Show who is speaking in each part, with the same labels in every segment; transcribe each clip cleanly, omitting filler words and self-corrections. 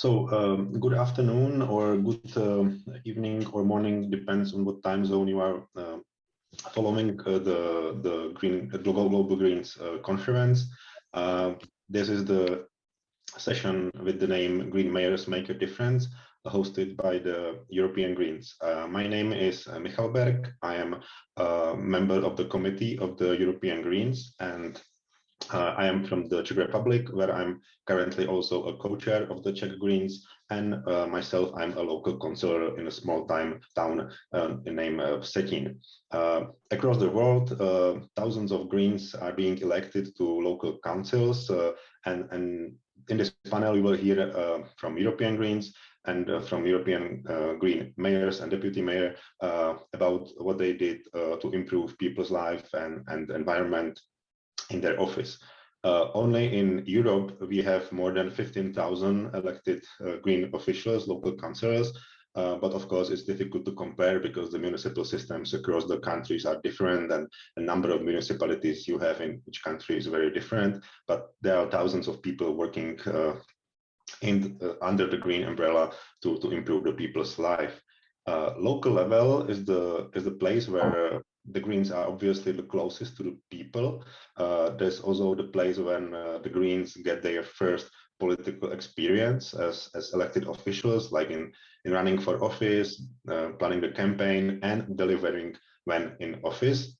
Speaker 1: Good afternoon or good evening or morning, depends on what time zone you are following the Global Greens conference. This is the session with the name Green Mayors Make a Difference, hosted by the European Greens. My name is Michal Berg. I am a member of the committee of the European Greens, and I am from the Czech Republic, where I'm currently also a co-chair of the Czech Greens, and myself, I'm a local councillor in a small town named Vsetín. Across the world, thousands of Greens are being elected to local councils, and in this panel, we will hear from European Greens and from European Green mayors and deputy mayor about what they did to improve people's life and environment in their office. Only in Europe, we have more than 15,000 elected green officials, local councillors, but of course it's difficult to compare because the municipal systems across the countries are different, and the number of municipalities you have in each country is very different, but there are thousands of people working under the green umbrella to improve the people's life. Local level is the place where the Greens are obviously the closest to the people. There's also the place when the Greens get their first political experience as elected officials, like in running for office, planning the campaign, and delivering when in office.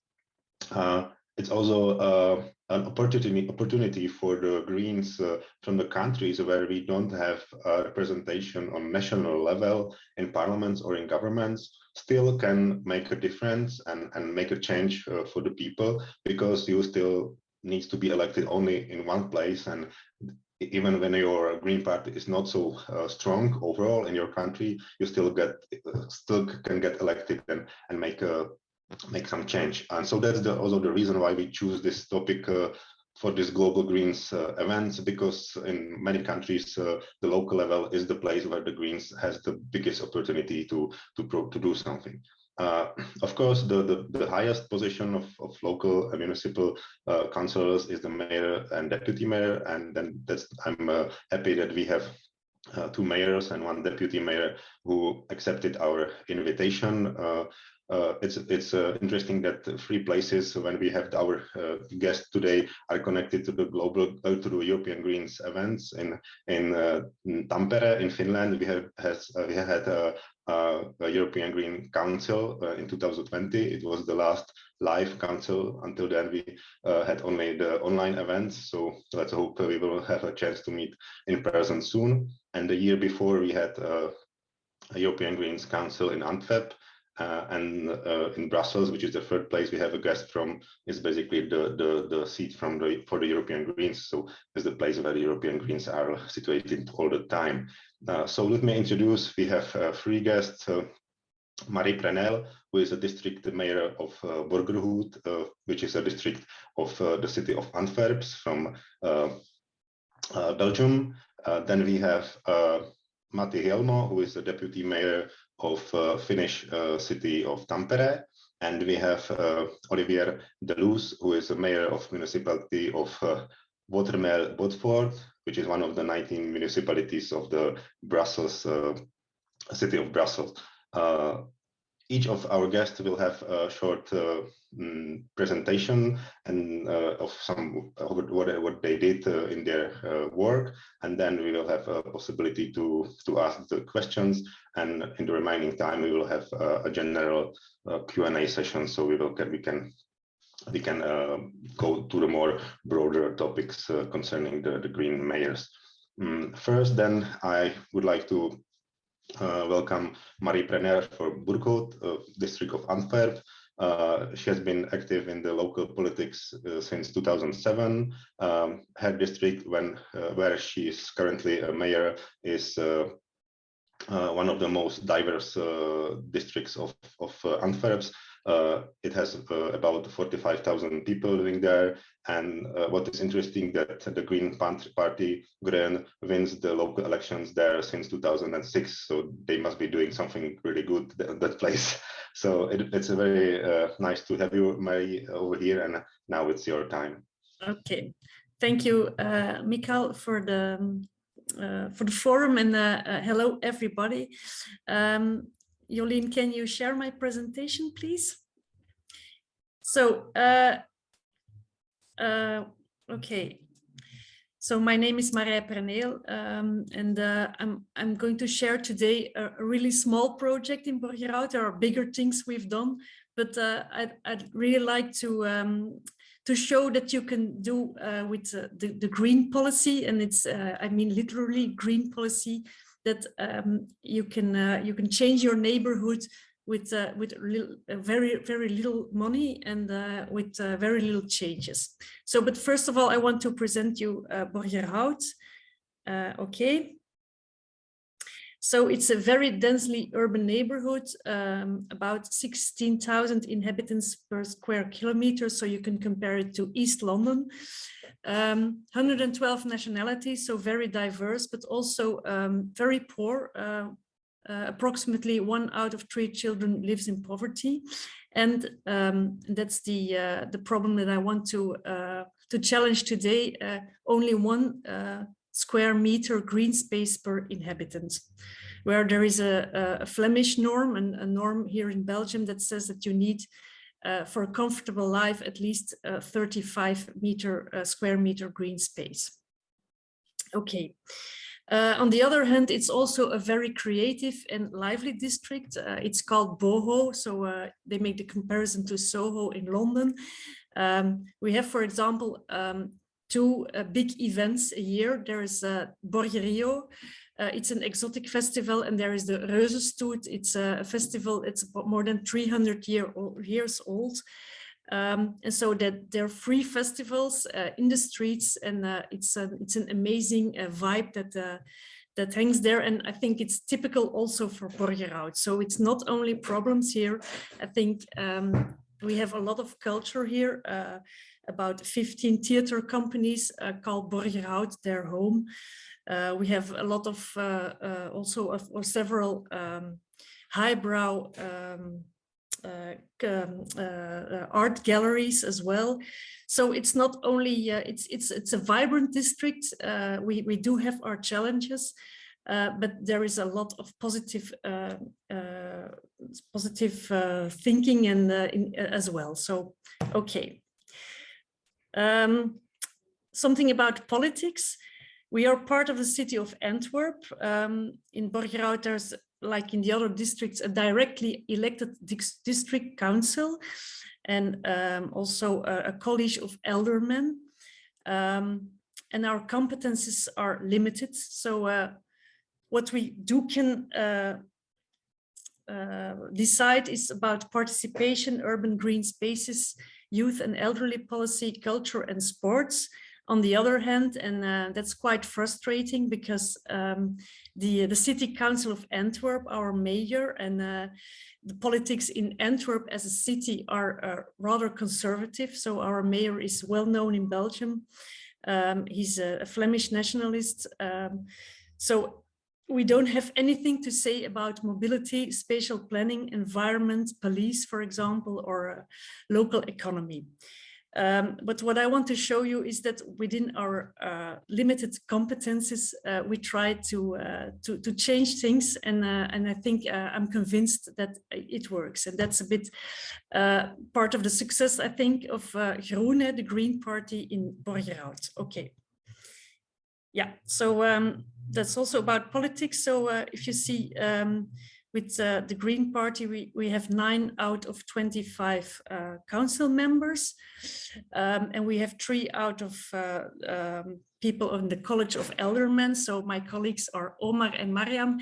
Speaker 1: It's also an opportunity for the Greens from the countries where we don't have representation on national level in parliaments or in governments, still can make a difference and make a change for the people, because you still needs to be elected only in one place, and even when your Green Party is not so strong overall in your country, you still can get elected and make some change. And so that's also the reason why we choose this topic for this Global Greens events, because in many countries the local level is the place where the Greens has the biggest opportunity to do something. Of course, the highest position of local municipal councillors is the mayor and deputy mayor, and then I'm happy that we have two mayors and one deputy mayor who accepted our invitation. It's interesting that three places when we have our guest today are connected to the to the European Greens events. In Tampere in Finland, we had a European Green Council in 2020. It was the last live council. Until then, we had only the online events. So let's hope we will have a chance to meet in person soon. And the year before, we had a European Greens Council in Antwerp. And in Brussels, which is the third place we have a guest from, is basically the seat for the European Greens. So it's the place where the European Greens are situated all the time. So let me introduce, we have three guests. Marie Prenel, who is a district mayor of Borgerhout, which is a district of the city of Antwerp from Belgium. Then we have Matti Helmo, who is the deputy mayor of Finnish city of Tampere, and we have Olivier De Luz, who is the mayor of municipality of Watermerel-Bodford, which is one of the 19 municipalities of the Brussels city of Brussels. Each of our guests will have a short presentation and of what they did in their work, and then we will have a possibility to ask the questions, and in the remaining time we will have a general Q&A session, so we can go to the more broader topics concerning the green mayors. First, then I would like to welcome Marie Prenel for Borgerhout, district of Antwerp. She has been active in the local politics since 2007. Her district, where she is currently a mayor, is one of the most diverse districts of Antwerp. It has about 45,000 people living there, and what is interesting that the Green Party wins the local elections there since 2006, so they must be doing something really good at that place. So it's a very nice to have you, Marie, over here, and now it's your time.
Speaker 2: Okay, thank you, Michal, for the for the forum, and hello everybody. Jolien, can you share my presentation, please? So, okay. So my name is Marij Perneel, and I'm going to share today a really small project in Borgerhout. There are bigger things we've done, but I'd really like to show that you can do with the green policy, and it's I mean literally green policy, that you can change your neighborhood with very little money and with very little changes. So, but first of all, I want to present you Borgerhout. Okay. So it's a very densely urban neighborhood, about 16,000 inhabitants per square kilometer. So you can compare it to East London. 112 nationalities, so very diverse, but also very poor. Approximately 1 out of 3 children lives in poverty, and that's the problem that I want to challenge today. Only 1 square meter green space per inhabitant, where there is a Flemish norm and a norm here in Belgium that says that you need for a comfortable life at least 35 square meter green space. Okay. On the other hand, it's also a very creative and lively district. It's called Boho, so they make the comparison to Soho in London. We have, for example, 2 big events a year. There is Borgerio. It's an exotic festival, and there is the Reuzenstoet. It's a festival. It's more than 300 years old. And so that there are free festivals in the streets, and it's an amazing vibe that hangs there. And I think it's typical also for Borgerhout. So it's not only problems here. I think we have a lot of culture here. About 15 theater companies call Borgerhout their home. We have a lot of several highbrow art galleries as well. So it's not only it's a vibrant district. We do have our challenges, but there is a lot of positive thinking and as well. So okay, something about politics. We are part of the city of Antwerp. In Borgerhout, there's, like in the other districts, a directly elected district council, and also a college of aldermen. And our competences are limited. So what we can decide is about participation, urban green spaces, youth and elderly policy, culture and sports. On the other hand, and that's quite frustrating, because the City Council of Antwerp, our mayor, and the politics in Antwerp as a city are rather conservative. So our mayor is well known in Belgium. He's a Flemish nationalist. So we don't have anything to say about mobility, spatial planning, environment, police, for example, or local economy. But what I want to show you is that within our limited competences, we try to change things, and I think I'm convinced that it works, and that's a bit part of the success, I think, of Groene, the Green Party in Borgerhout. Okay, yeah. So that's also about politics. So if you see. With the Green Party, we have 9 out of 25 council members, and we have 3 out of people on the College of Aldermen. So my colleagues are Omar and Mariam,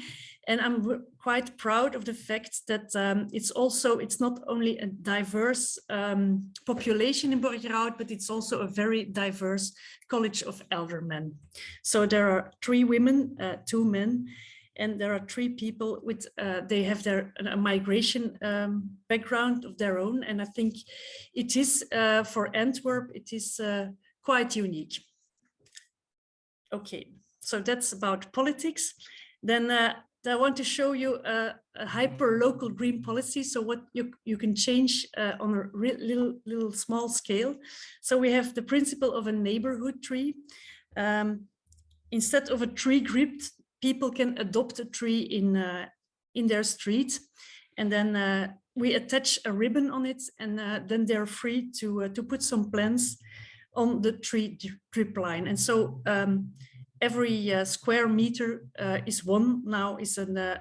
Speaker 2: and I'm quite proud of the fact that it's not only a diverse population in Borgerhout, but it's also a very diverse College of Aldermen. So there are 3 women, 2 men. And there are 3 people with, they have a migration background of their own. And I think it is, for Antwerp, it is quite unique. Okay, so that's about politics. Then I want to show you a hyper-local green policy. So what you can change on a little small scale. So we have the principle of a neighborhood tree. instead of a tree grid, people can adopt a tree in their street, and then we attach a ribbon on it, and then they're free to put some plants on the tree drip line. And so every square meter is a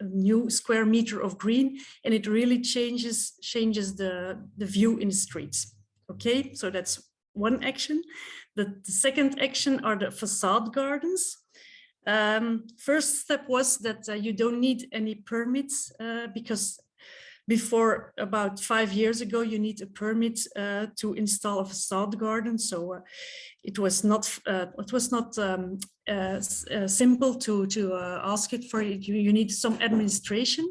Speaker 2: new square meter of green, and it really changes the view in the streets. Okay, so that's one action. The second action are the facade gardens. First step was that you don't need any permits because before about 5 years ago, you need a permit to install a facade garden. So it was not simple to ask it for. You need some administration.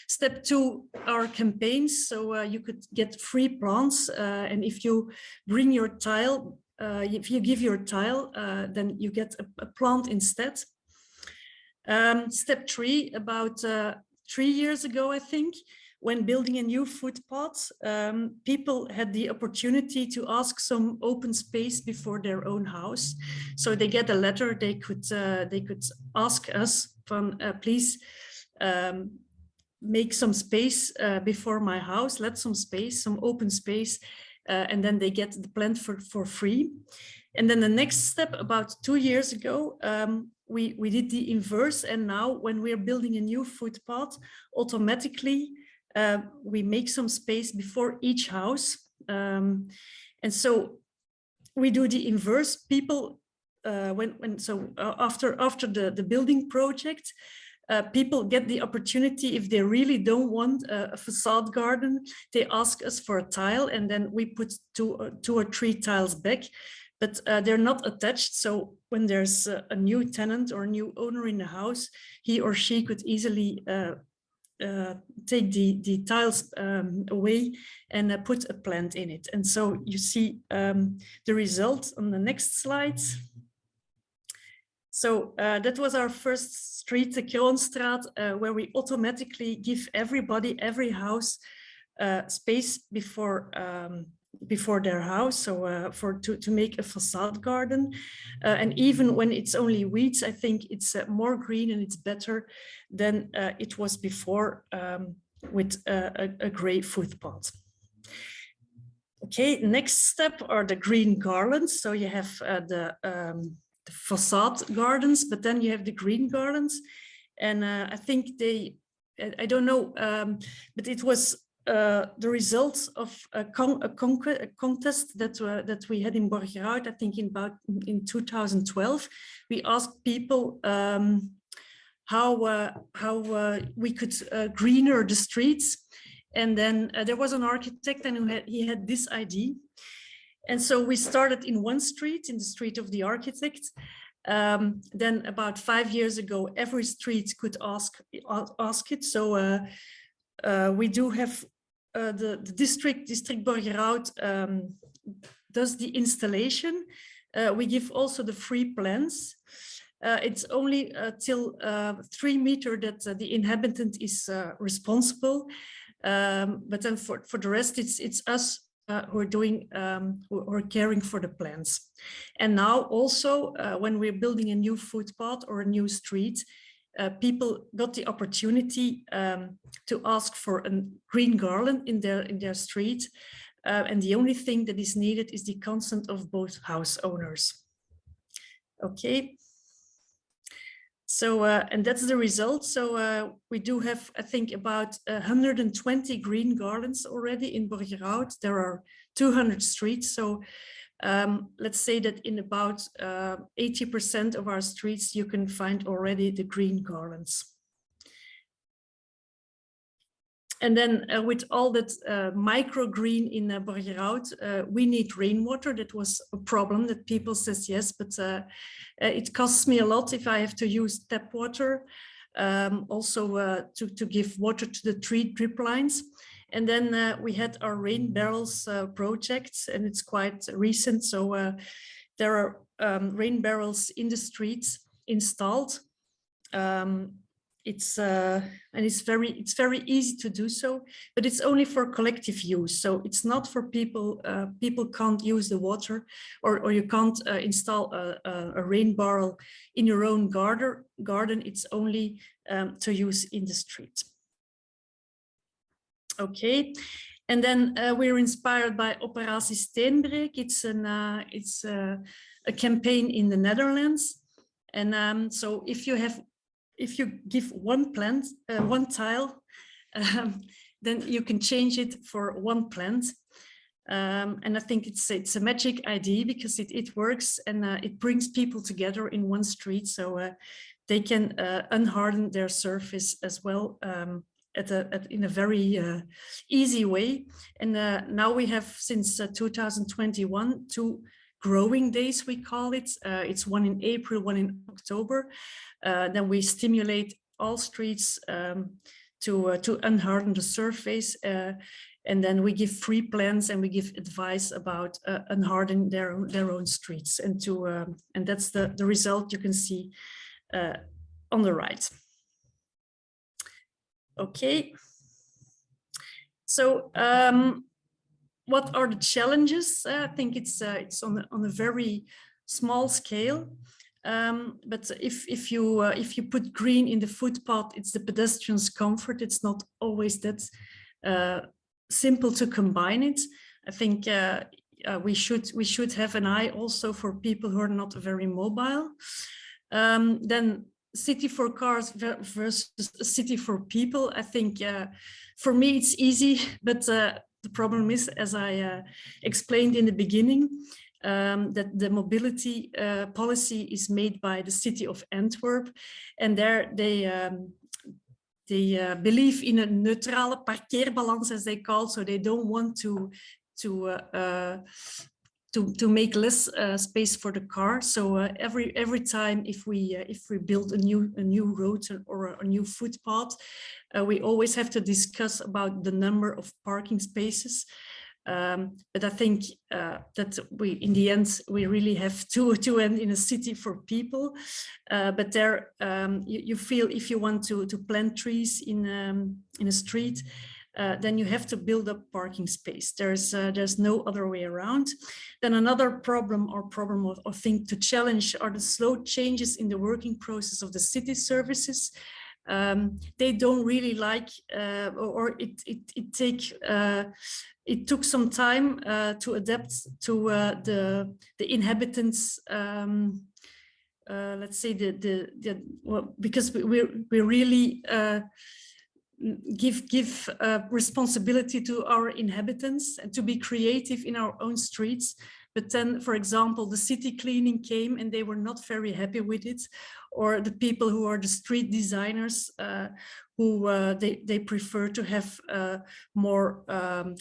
Speaker 2: Step 2 are campaigns. So you could get free plants, and if you bring your tile, if you give your tile, then you get a plant instead. Step 3, about 3 years ago, I think, when building a new footpath, people had the opportunity to ask some open space before their own house. So they get a letter, they could ask us, from, please make some space before my house, let some space, some open space, and then they get the plant for free. And then the next step, about 2 years ago, we did the inverse, and now when we're building a new footpath, automatically we make some space before each house. And so we do the inverse. People, after the building project, people get the opportunity, if they really don't want a facade garden, they ask us for a tile, and then we put two or three tiles back. But they're not attached. So when there's a new tenant or a new owner in the house, he or she could easily take the tiles away and put a plant in it. And so you see the result on the next slide. So that was our first street, the Kroonstraat, where we automatically give everybody, every house, space before their house, so to make a facade garden. And even when it's only weeds, I think it's more green and it's better than it was before with a gray footpath. Okay, next step are the green garlands. So you have the facade gardens, but then you have the green garlands. And I think I don't know, but it was the results of a contest that we had in Borgerhout, I think in 2012. We asked people how we could greener the streets, and then there was an architect, and he had this idea. And so we started in one street, in the street of the architect. Then about 5 years ago, every street could ask it. So we do have the district Borgerhout does the installation. We give also the free plans. It's only till 3 meters that the inhabitant is responsible. But then for the rest, it's us who are doing, who are caring for the plans. And now also, when we're building a new footpath or a new street, people got the opportunity to ask for a green garland in their street, and the only thing that is needed is the consent of both house owners. Okay, so and that's the result. So we do have, I think, about 120 green garlands already in Borgerhout. There are 200 streets, so let's say that in about 80% of our streets, you can find already the green garlands. And then with all that microgreen in Borgerhout, we need rainwater. That was a problem that people says yes, but it costs me a lot if I have to use tap water. Also to give water to the tree drip lines. And then we had our rain barrels project, and it's quite recent. So there are rain barrels in the streets installed. it's very easy to do so, but it's only for collective use. So it's not for people. People can't use the water, or you can't install a rain barrel in your own garden. It's only to use in the street. Okay, and then we're inspired by Operatie Steenbreek. It's a campaign in the Netherlands, and so if you give one plant, one tile, then you can change it for one plant. And I think it's a magic idea because it works, and it brings people together in one street, so they can unharden their surface as well in a very easy way. And now we have, since 2021, 2 growing days, we call it. It's one in April, one in October. Then we stimulate all streets to unharden the surface, and then we give free plans and we give advice about unhardening their own streets, and that's the result you can see on the right. Okay, so what are the challenges? I think it's on a very small scale. But if you put green in the footpath, it's the pedestrian's comfort. It's not always that simple to combine it. I think we should have an eye also for people who are not very mobile. Then city for cars versus a city for people. I think for me it's easy, but the problem is, as I explained in the beginning, that the mobility policy is made by the city of Antwerp, and there they believe in a neutrale parkeerbalans, as they call. So they don't want to make less space for the car. So every time if we build a new road or a new footpath, we always have to discuss about the number of parking spaces. But I think that in the end, we really have to end in a city for people. But there, you feel if you want to plant trees in a street, then you have to build up parking space. There's no other way around. Then another problem or thing to challenge are the slow changes in the working process of the city services. They don't really like, or it took some time to adapt to the inhabitants. Let's say well, because we really give responsibility to our inhabitants and to be creative in our own streets. But then, for example, the city cleaning came and they were not very happy with it, or the people who are the street designers who they prefer to have more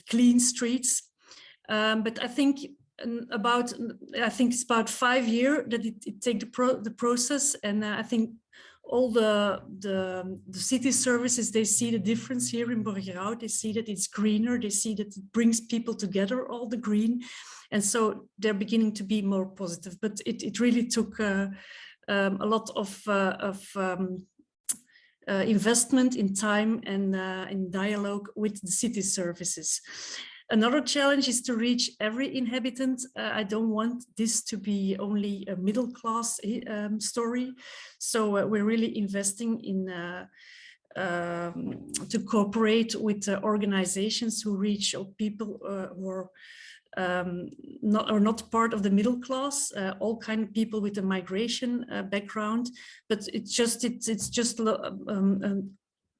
Speaker 2: clean streets. But I think it's about 5 years that it takes the process, and I think all the city services, they see the difference here in Borgerhout. They see that it's greener. They see that it brings people together, all the green. And so they're beginning to be more positive. But it really took a lot of investment in time and in dialogue with the city services. Another challenge is to reach every inhabitant. I don't want this to be only a middle class story. So we're really investing in to cooperate with organizations who reach people who are not part of the middle class, all kind of people with a migration background. But it's just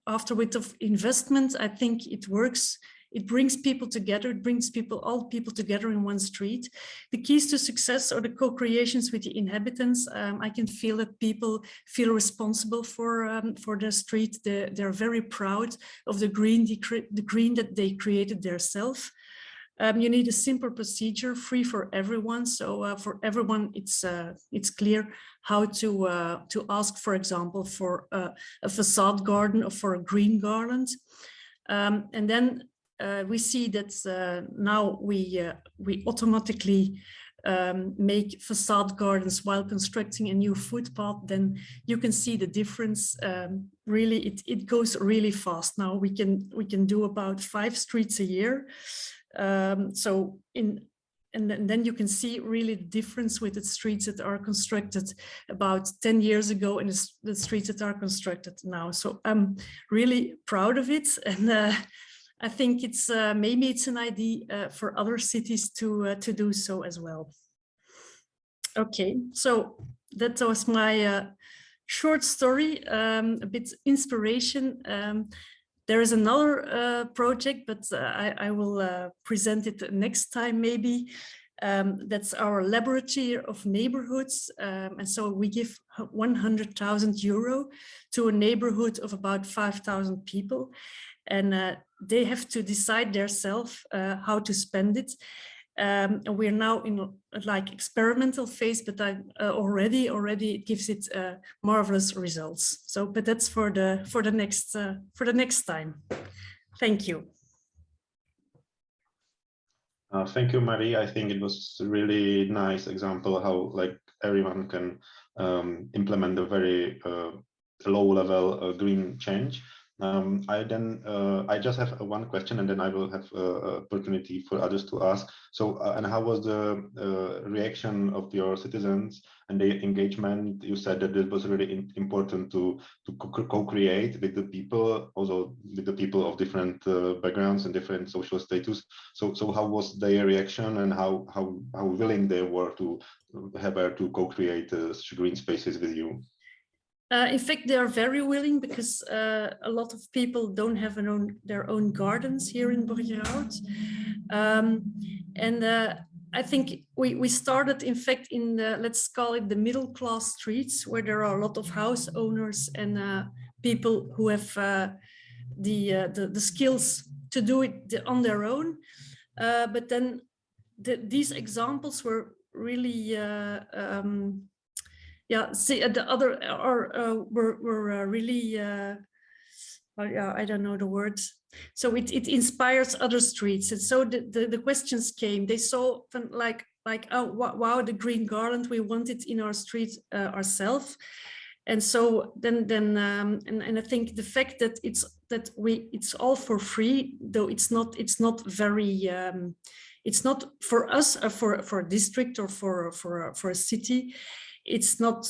Speaker 2: after with of investment, I think it works. It brings people together. It brings all people together in one street. The keys to success are the co-creations with the inhabitants. I can feel that people feel responsible for their street. They're very proud of the green that they created themselves. You need a simple procedure, free for everyone. So for everyone, it's clear how to ask, for example, for a facade garden or for a green garland. And then we see that now we automatically make facade gardens while constructing a new footpath, then you can see the difference. Really, it goes really fast now. We can do about 5 streets a year. And then you can see really the difference with the streets that are constructed about 10 years ago and the streets that are constructed now. So I'm really proud of it. And I think it's maybe it's an idea for other cities to do so as well. Okay, so that was my short story, a bit inspiration. There is another project, but I will present it next time maybe. That's our laboratory of neighborhoods. And so we give 100,000 euro to a neighborhood of about 5,000 people. And they have to decide themselves how to spend it. And we're now in like experimental phase, but already it gives it marvelous results. So, but that's for the next time. Thank you.
Speaker 1: Thank you, Marie. I think it was a really nice example how like everyone can implement a very low-level green change. I just have one question, and then I will have opportunity for others to ask. So, and how was the reaction of your citizens and the engagement? You said that it was really important to co-create with the people, also with the people of different backgrounds and different social status. So how was their reaction, and how willing they were to co-create green spaces with you?
Speaker 2: In fact, they are very willing, because a lot of people don't have their own gardens here in Borgerhout. I think we started, in fact, in the, let's call it the middle class streets, where there are a lot of house owners and people who have the skills to do it on their own. But then these examples were really yeah, see, the other were really, I don't know the words. So it inspires other streets. And so the questions came. They saw like oh wow, the green garland, we want it in our street ourselves. And so then and I think the fact that it's all for free, though it's not very it's not for us for a district or for a city. It's not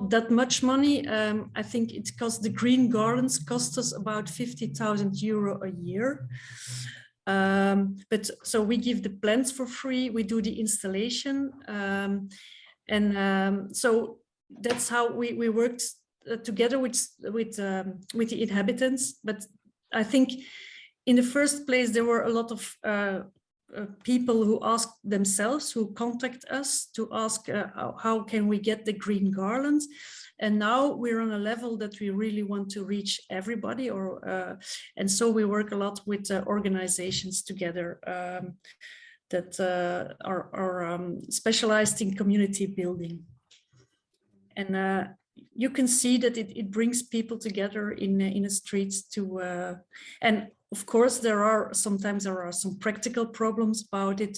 Speaker 2: that much money. I think it costs, the green garlands cost us about 50,000 euro a year. But so we give the plants for free, we do the installation. So that's how we worked together with the inhabitants. But I think in the first place, there were a lot of people who ask themselves, who contact us to ask how can we get the green garlands. And now we're on a level that we really want to reach everybody, and so we work a lot with organizations together that are specialized in community building. And you can see that it brings people together in a street to and of course, sometimes there are some practical problems about it,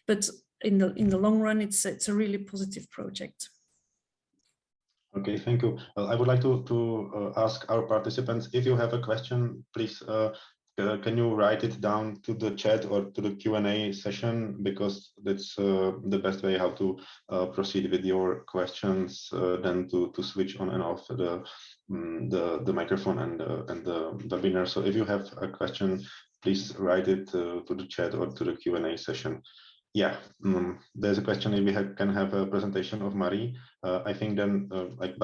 Speaker 2: but in the long run, it's a really positive project.
Speaker 1: Okay, thank you. I would like to ask our participants, if you have a question, please can you write it down to the chat or to the Q&A session, because that's the best way how to proceed with your questions, then to switch on and off the microphone and the webinar. So if you have a question, please write it to the chat or to the Q&A session. Yeah, there's a question if we can have a presentation of Marie. I think then, if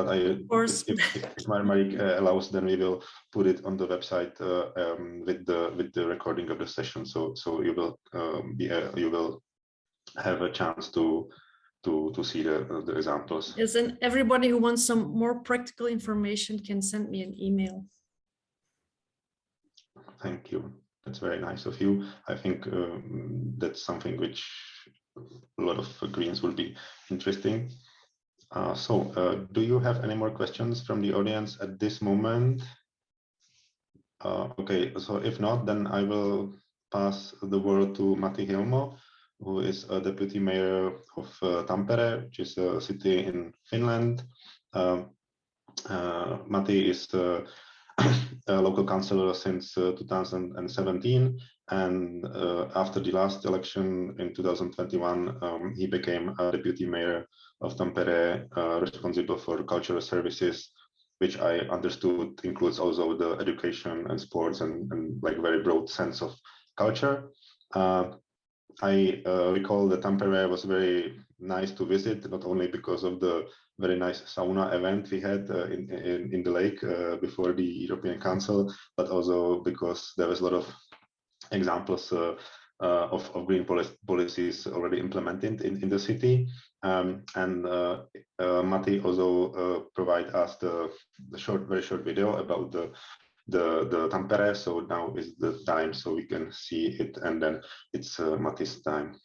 Speaker 1: Marie allows, then we will put it on the website with the recording of the session. So you will have a chance to see the examples.
Speaker 2: Yes, and everybody who wants some more practical information can send me an email.
Speaker 1: Thank you. That's very nice of you. I think that's something which a lot of Greens will be interesting. Do you have any more questions from the audience at this moment? Okay, so if not, then I will pass the word to Matti Hilmo, who is a deputy mayor of Tampere, which is a city in Finland. Matti is a local councillor since 2017, and after the last election in 2021, he became a deputy mayor of Tampere, responsible for cultural services, which I understood includes also the education and sports and like very broad sense of culture. I recall that Tampere was very nice to visit, not only because of the very nice sauna event we had in the lake before the European Council, but also because there was a lot of examples of green policies already implemented in the city. Matti also provide us the very short video about the Tampere. So now is the time so we can see it, and then it's Matti's time.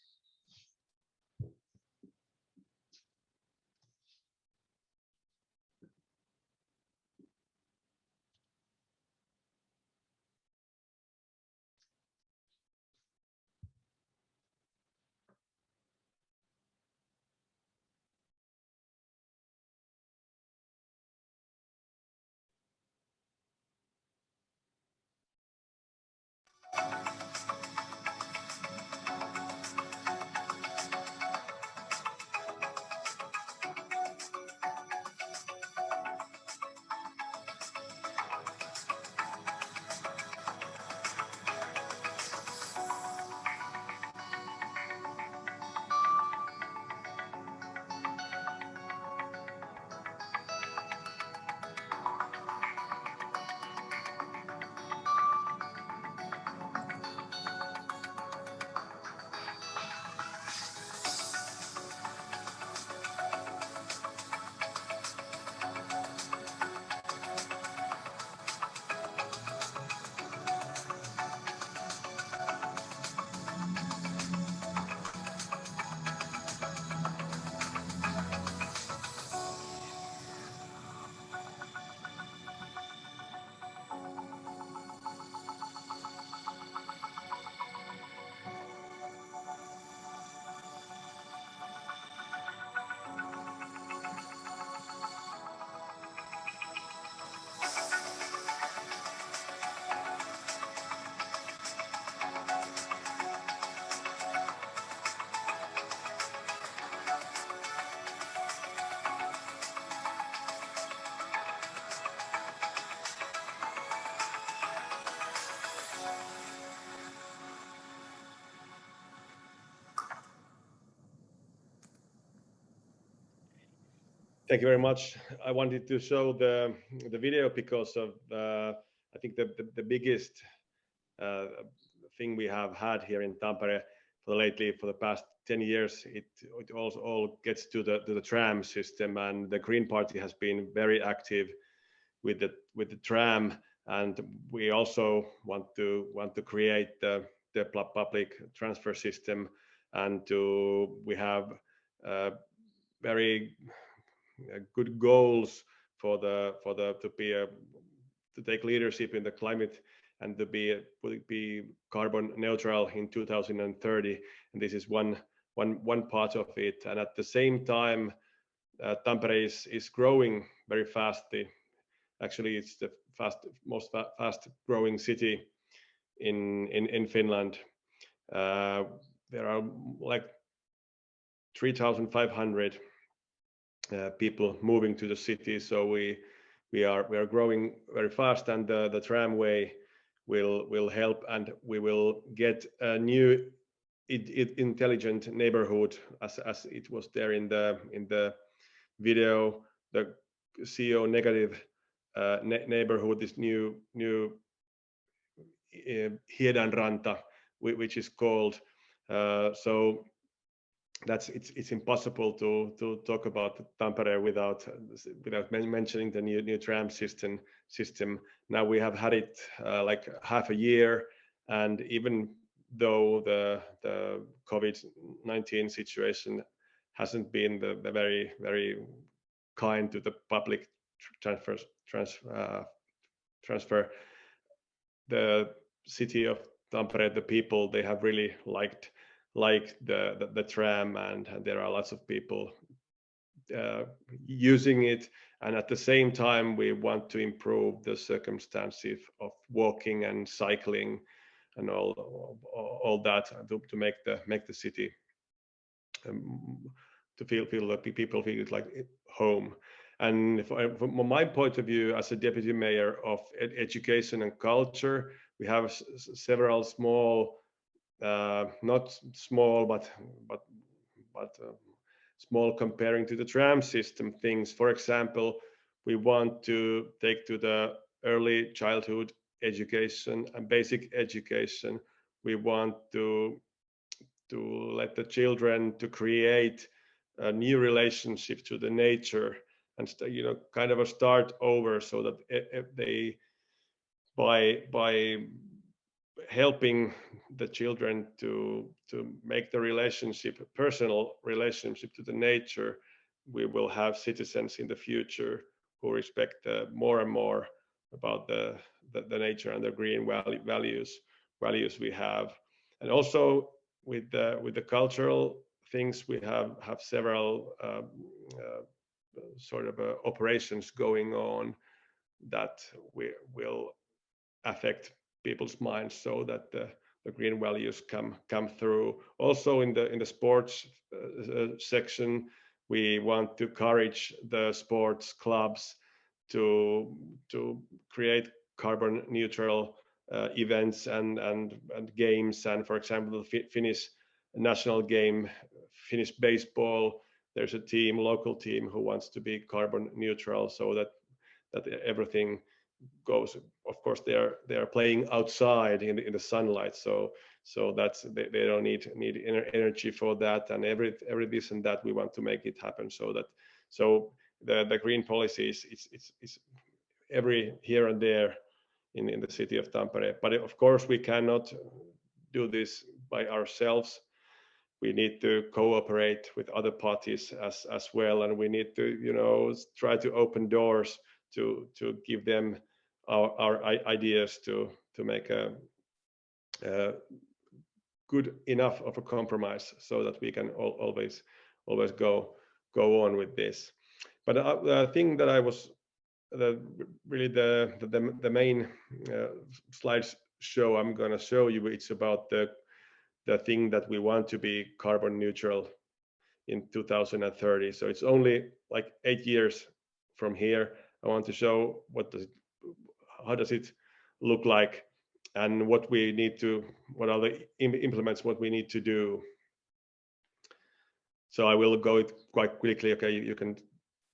Speaker 3: Thank you very much. I wanted to show the video because of I think the biggest thing we have had here in Tampere for the past 10 years. It also all gets to the tram system, and the Green Party has been very active with the tram, and we also want to create the public transfer system, and we have very good goals to take leadership in the climate and to be carbon neutral in 2030, and this is one part of it. And at the same time, Tampere is growing very fast. Actually, it's the most fast growing city in Finland. There are like 3,500 people moving to the city, so we are growing very fast, and the tramway will help, and we will get a new intelligent neighborhood as it was there in the video, the CO negative neighborhood, this new Hiedanranta, which is called. So it's impossible to talk about Tampere without mentioning the new tram system. Now we have had it like half a year, and even though the COVID-19 situation hasn't been the very kind to the public transfer, the city of Tampere, the people, they have really liked like the tram, and there are lots of people using it. And at the same time, we want to improve the circumstances of walking and cycling and all that to make the city to feel like people feel it like home. And from my point of view, as a deputy mayor of education and culture, we have several small, not small, but small comparing to the tram system things. For example, we want to take to the early childhood education and basic education. We want to let the children to create a new relationship to the nature, and kind of a start over, so that they by helping the children to make the relationship, a personal relationship to the nature, we will have citizens in the future who respect more and more about the nature and the green values we have. And also with the cultural things, we have several sort of operations going on that will affect people's minds, so that the green values come through. Also in the sports section, we want to encourage the sports clubs to create carbon neutral events and games. And for example, the Finnish national game, Finnish baseball, there's a local team who wants to be carbon neutral, so that everything goes. Of course, they are playing outside in the sunlight, so that's they don't need energy for that, and every this and that we want to make it happen, so the green policies, it's every here and there in the city of Tampere. But of course, we cannot do this by ourselves. We need to cooperate with other parties as well, and we need to try to open doors to give them our ideas to make a good enough of a compromise, so that we can always go on with this. But the thing that I was really the main slides show I'm going to show you, it's about the thing that we want to be carbon neutral in 2030. So it's only like 8 years from here. I want to show how does it look like, and what are the implements, what we need to do. So I will go it quite quickly. Okay, you can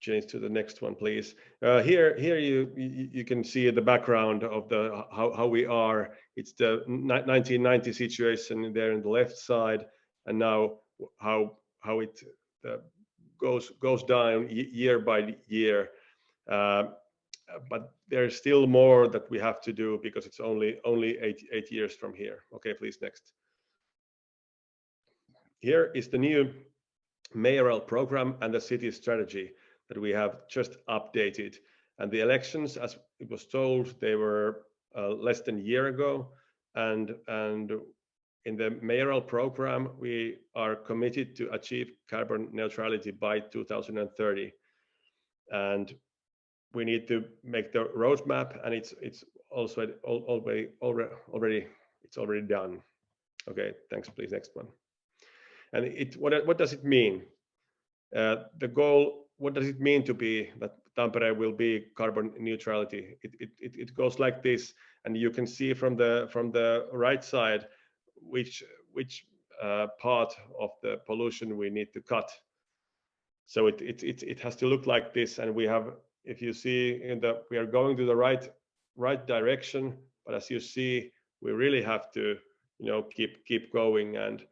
Speaker 3: change to the next one, please. Here you can see the background of how we are. It's the 1990 situation there on the left side, and now how it goes down year by year. But there's still more that we have to do, because it's only 8 years from here. Okay, please, next. Here is the new mayoral program and the city strategy that we have just updated. And the elections, as it was told, they were less than a year ago. And in the mayoral program, we are committed to achieve carbon neutrality by 2030. And we need to make the roadmap, and it's also already done. Okay, thanks, please, next one. And what does it mean? The goal, what does it mean to be that Tampere will be carbon neutrality? It goes like this, and you can see from the right side which part of the pollution we need to cut. So it has to look like this, and we have, if you see we are going to the right direction, but as you see, we really have to keep going, and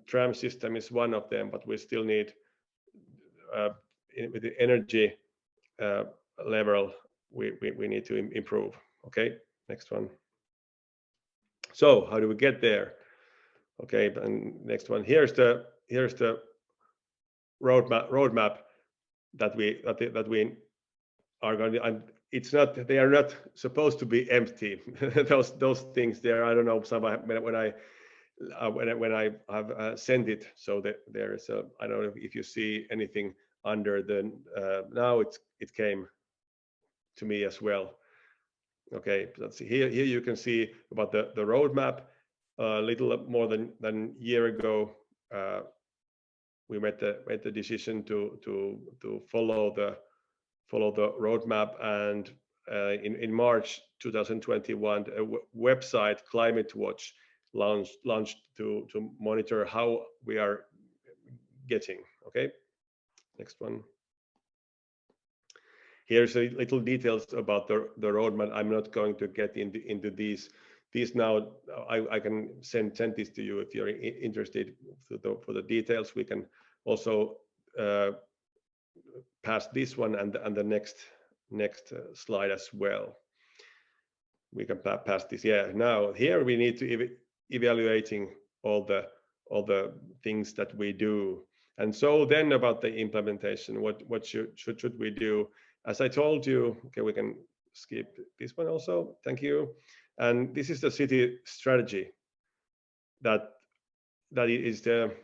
Speaker 3: tram system is one of them, but we still need with the energy level we need to improve. Okay, next one. So how do we get there? Okay, and next one. Here's the roadmap that we are going to, and they are not supposed to be empty. those things there, I don't know, when I when I have sent it, so that there is a, I don't know if you see anything under the now it came to me as well. Okay, let's see here you can see about the roadmap. A little more than a year ago, we made the decision to follow the roadmap, and in March 2021, a website, Climate Watch, launched to monitor how we are getting. Okay, next one. Here's a little details about the roadmap. I'm not going to get into these now. I can send this to you if you're interested for the details. We can also pass this one and the next slide as well. We can pass this. Yeah. Now here we need to evaluating all the things that we do. And so then about the implementation, what should we do? As I told you, okay, we can skip this one also. Thank you. And this is the city strategy that is the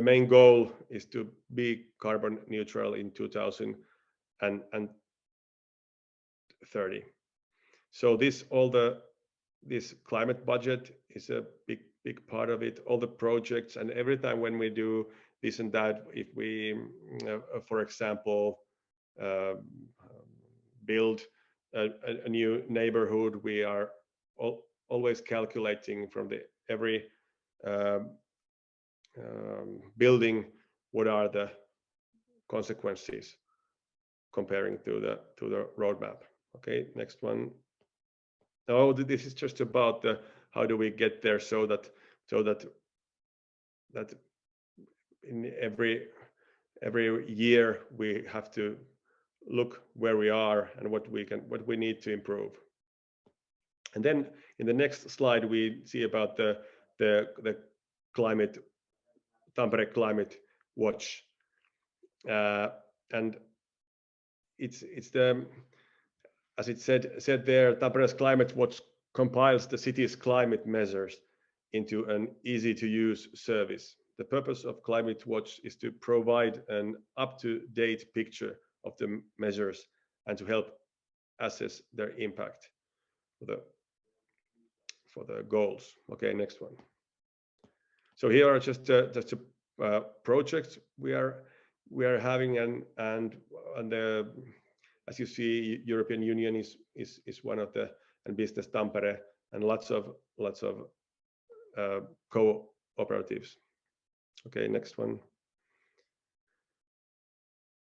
Speaker 3: main goal is to be carbon neutral in 2030. So this climate budget is a big part of it. All the projects, and every time when we do this and that, if we, for example, build a new neighborhood, we are always calculating from every building what are the consequences comparing to the roadmap. Okay, next one. Oh, this is just about how do we get there, so that in every year we have to look where we are and what we need to improve. And then in the next slide we see about the Tampere Climate Watch, and it's the, as it said there, Tampere's Climate Watch compiles the city's climate measures into an easy-to-use service. The purpose of Climate Watch is to provide an up-to-date picture of the measures and to help assess their impact for the goals. Okay, next one. So here are just projects we are having, and as you see, European Union is one of the, and Business Tampere, and lots of cooperatives. Okay, next one.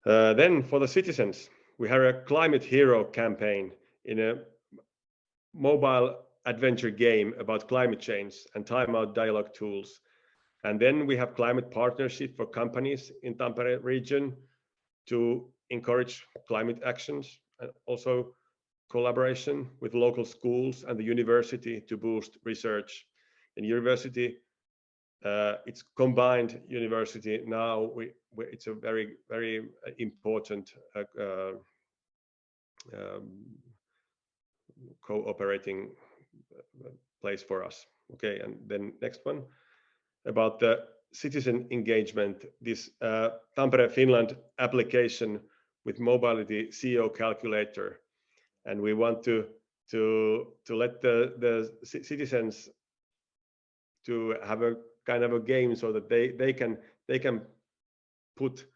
Speaker 3: Then for the citizens, we have a Climate Hero campaign in a mobile adventure game about climate change and timeout dialogue tools. And then we have climate partnership for companies in Tampere region to encourage climate actions, and also collaboration with local schools and the university to boost research. In university, it's combined university now. It's a very important cooperating place for us. Okay, and then next one about the citizen engagement. This Tampere Finland application with mobility CO calculator, and we want to let the citizens to have a kind of a game, so that they can put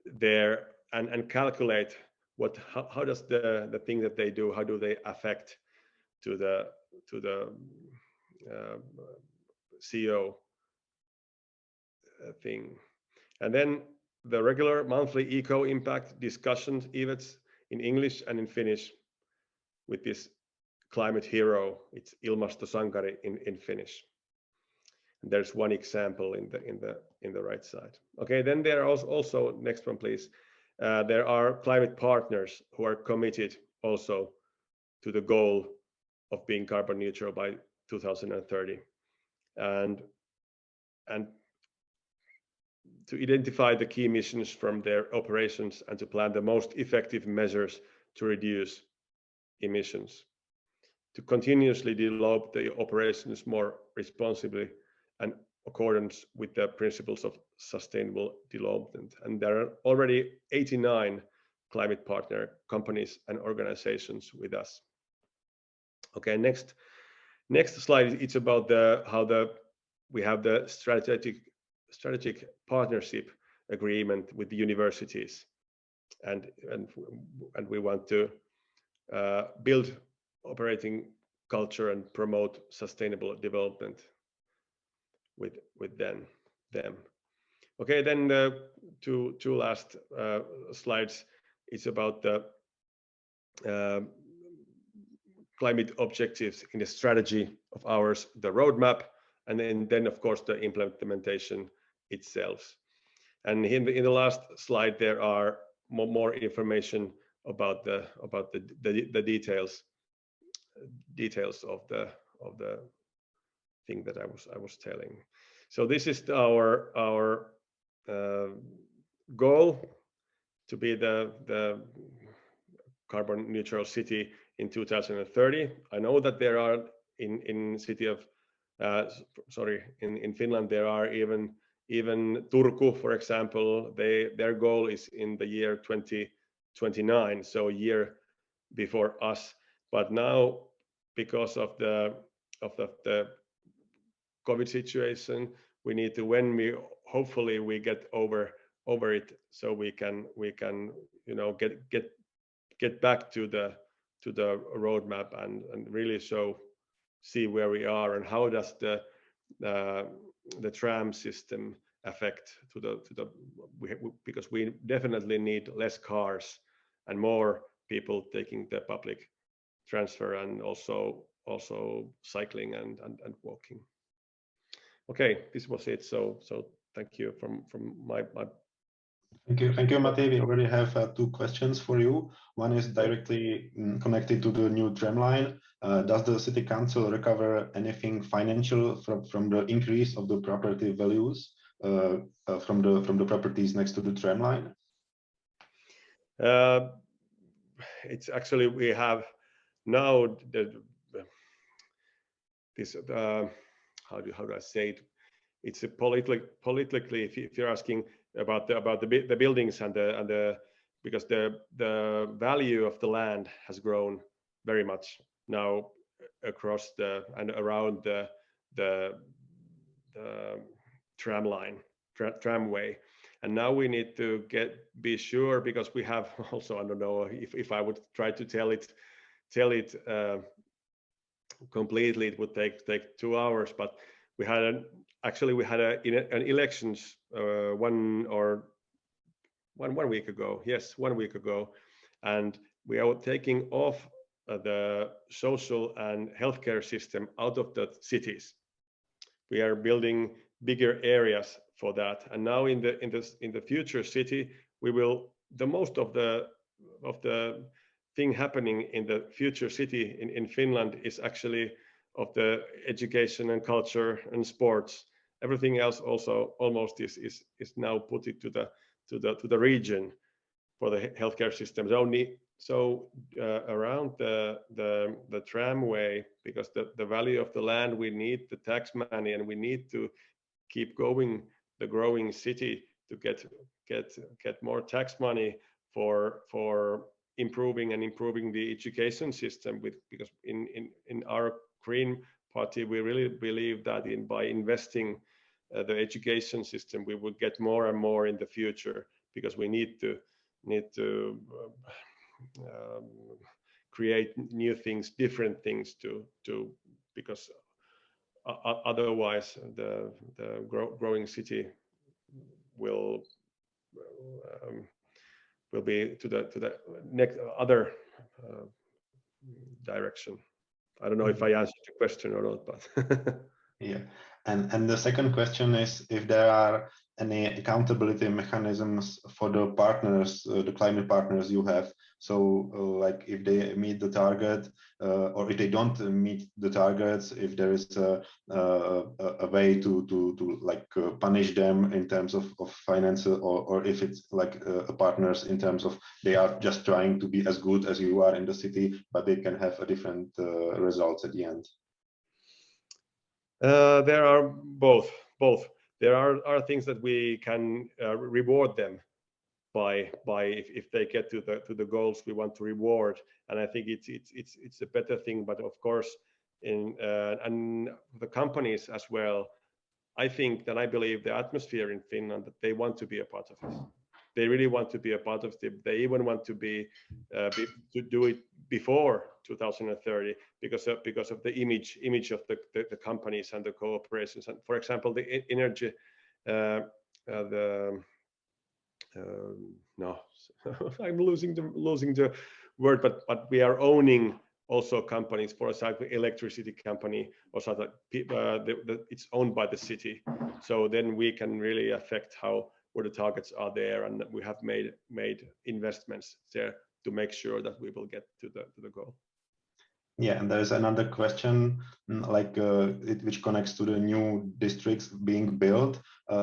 Speaker 3: there and calculate how does the thing that they do, how do they affect to the CO thing. And then the regular monthly eco impact discussions events in English and in Finnish with this Climate Hero. It's Ilmastosankari in Finnish. And there's one example in the right side. Okay, then there are also next one, please. There are climate partners who are committed also to the goal of being carbon neutral by 2030, and to identify the key emissions from their operations and to plan the most effective measures to reduce emissions. to continuously develop the operations more responsibly and accordance with the principles of sustainable development. And there are already 89 climate partner companies and organizations with us. Okay, next slide. It's about we have the strategic partnership agreement with the universities, and we want to build operating culture and promote sustainable development with them. Okay, then the two last slides. It's about the climate objectives in the strategy of ours, the roadmap, and then of course the implementation itself. And in the last slide there are more information about the details of the thing that I was telling. So this is our goal to be the carbon neutral city in 2030. I know that there are in Finland there are even Turku, for example, their goal is in the year 2029, so a year before us. But now, because of the COVID situation, we need to, when we hopefully we get over it, so we can get back to the roadmap and really see where we are and how does the tram system affect because we definitely need less cars and more people taking the public transfer and also cycling and walking. Okay, this was it. So thank you from my.
Speaker 1: Thank you, Matti. We already have two questions for you. One is directly connected to the new tram line. Does the city council recover anything financial from the increase of the property values from the properties next to the tram line?
Speaker 3: It's actually, we have now how do I say it? It's a politically, if you're asking about the buildings and the because the value of the land has grown very much now across and around the tram line, tramway, and now we need to be sure, because we have also, I don't know if I would try to tell it completely, it would take 2 hours, but we had an elections 1 week ago. Yes, 1 week ago, and we are taking off the social and healthcare system out of the cities. We are building bigger areas for that, and now in the future city, we will most of the thing happening in the future city in Finland is actually of the education and culture and sports. Everything else also almost is now put it to the region for the healthcare systems only. So around the tramway, because the value of the land, we need the tax money, and we need to keep going the growing city to get more tax money for improving the education system. Because in our Green Party, we really believe that by investing the education system, we will get more and more in the future, because we need to create new things, different things because otherwise the growing city will be to the next other direction. I don't know if I answered the question or not, but
Speaker 1: yeah. And the second question is if there are any accountability mechanisms for the partners, the climate partners you have, So like if they meet the target, or if they don't meet the targets, if there is a way to like punish them in terms of finance, or if it's like partners in terms of they are just trying to be as good as you are in the city, but they can have a different results at the end.
Speaker 3: There are both. There are things that we can reward them by if they get to the goals we want to reward, and I think it's a better thing. But of course, in and the companies as well, I think that I believe the atmosphere in Finland, that they want to be a part of this. They really want to be a part of it. They even want to to do it before 2030 because of the image of the companies and the cooperations. And for example, the energy, no, I'm losing the word, but we are owning also companies. For example, electricity company, also that it's owned by the city. So then we can really affect where the targets are there, and we have made investments there to make sure that we will get to the goal.
Speaker 1: Yeah, and there's another question, like which connects to the new districts being built,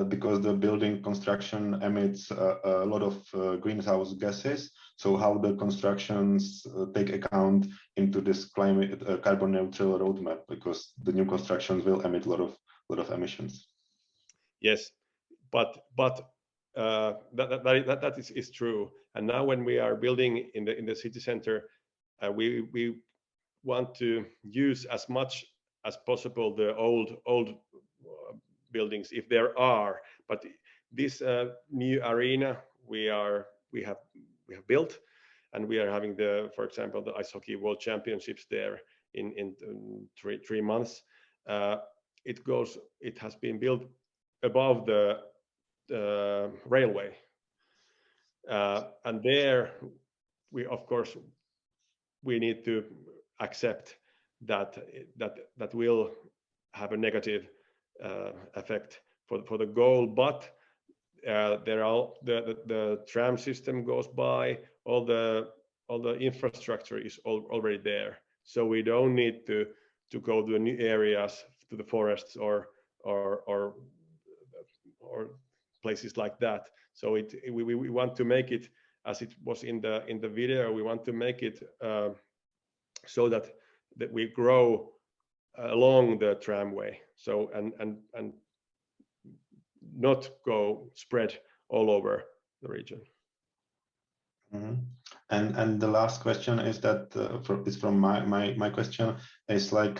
Speaker 1: because the building construction emits a lot of greenhouse gases. So how the constructions take account into this climate carbon neutral roadmap, because the new constructions will emit a lot of emissions.
Speaker 3: Yes, but that is true. And now when we are building in the city center, we want to use as much as possible the old buildings if there are. But this new arena we have built, and we are having for example, the ice hockey world championships there in 3 months. It has been built above the railway, and there we need to accept that will have a negative effect for the goal. But the tram system goes by, all the infrastructure is already there, so we don't need to go to the new areas, to the forests or places like that. So we want to make it as it was in the video. We want to make it so that we grow along the tramway, so and not go spread all over the region.
Speaker 1: Mm-hmm. And the last question is that is from my question is like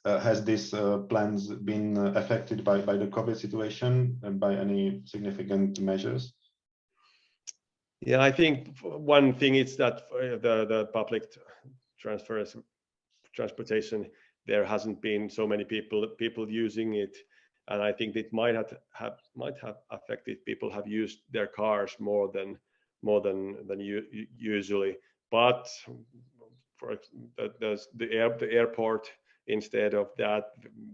Speaker 1: has these plans been affected by the COVID situation and by any significant measures?
Speaker 3: Yeah, I think one thing is that the public transportation, there hasn't been so many people using it, and I think it might have affected. People have used their cars more than usually. But for the airport, instead of that,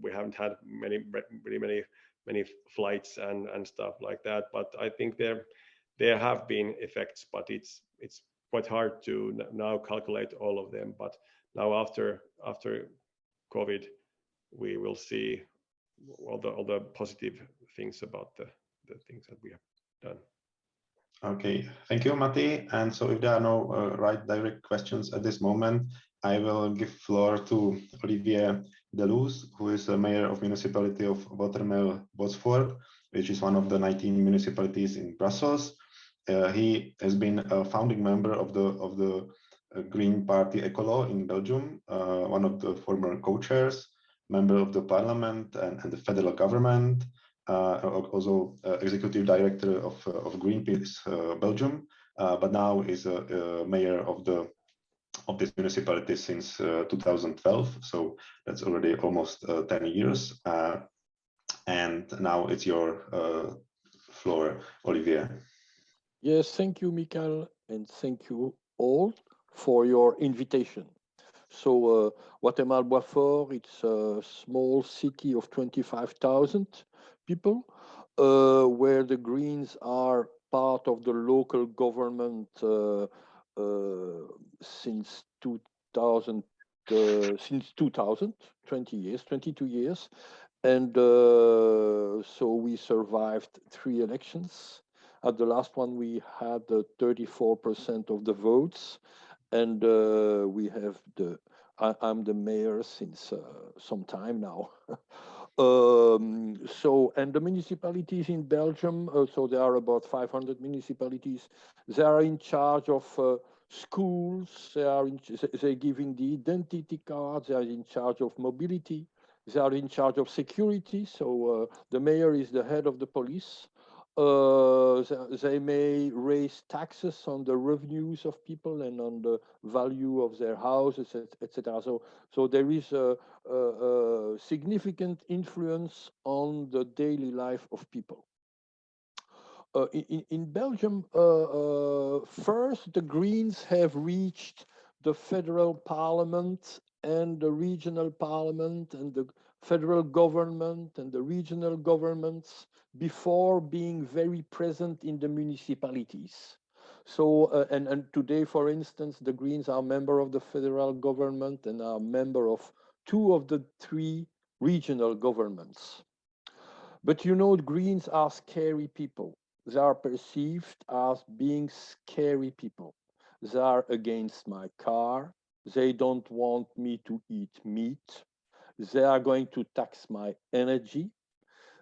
Speaker 3: we haven't had many flights and stuff like that. But I think there have been effects, but it's quite hard to now calculate all of them. But now after COVID, we will see all the positive things about the things that we have done.
Speaker 1: Okay, thank you, Matti. And so if there are no direct questions at this moment, I will give floor to Olivier De Luz, who is the mayor of municipality of Watermael-Botsford, which is one of the 19 municipalities in Brussels. He has been a founding member of the Green Party Ecolo in Belgium, one of the former co-chairs, member of the parliament and the federal government, also executive director of Greenpeace Belgium, but now is a mayor of this municipality since 2012. So that's already almost 10 years. And now it's your floor, Olivier.
Speaker 4: Yes, thank you, Mikael, and thank you all for your invitation. So Watermael-Botsford, it's a small city of 25,000 people, where the Greens are part of the local government since 2000, 20 years, 22 years. And so we survived 3 elections. At the last one, we had 34% of the votes. And we have I'm the mayor since some time now. So, and the municipalities in Belgium, so there are about 500 municipalities. They are in charge of schools. They're giving the identity cards. They are in charge of mobility. They are in charge of security. So the mayor is the head of the police. They may raise taxes on the revenues of people and on the value of their houses, etc. So there is a significant influence on the daily life of people. In Belgium, first the Greens have reached the federal parliament and the regional parliament and the federal government and the regional governments before being very present in the municipalities. So, and today, for instance, the Greens are member of the federal government and are member of 2 of the 3 regional governments. But you know, Greens are scary people. They are perceived as being scary people. They are against my car. They don't want me to eat meat. They are going to tax my energy.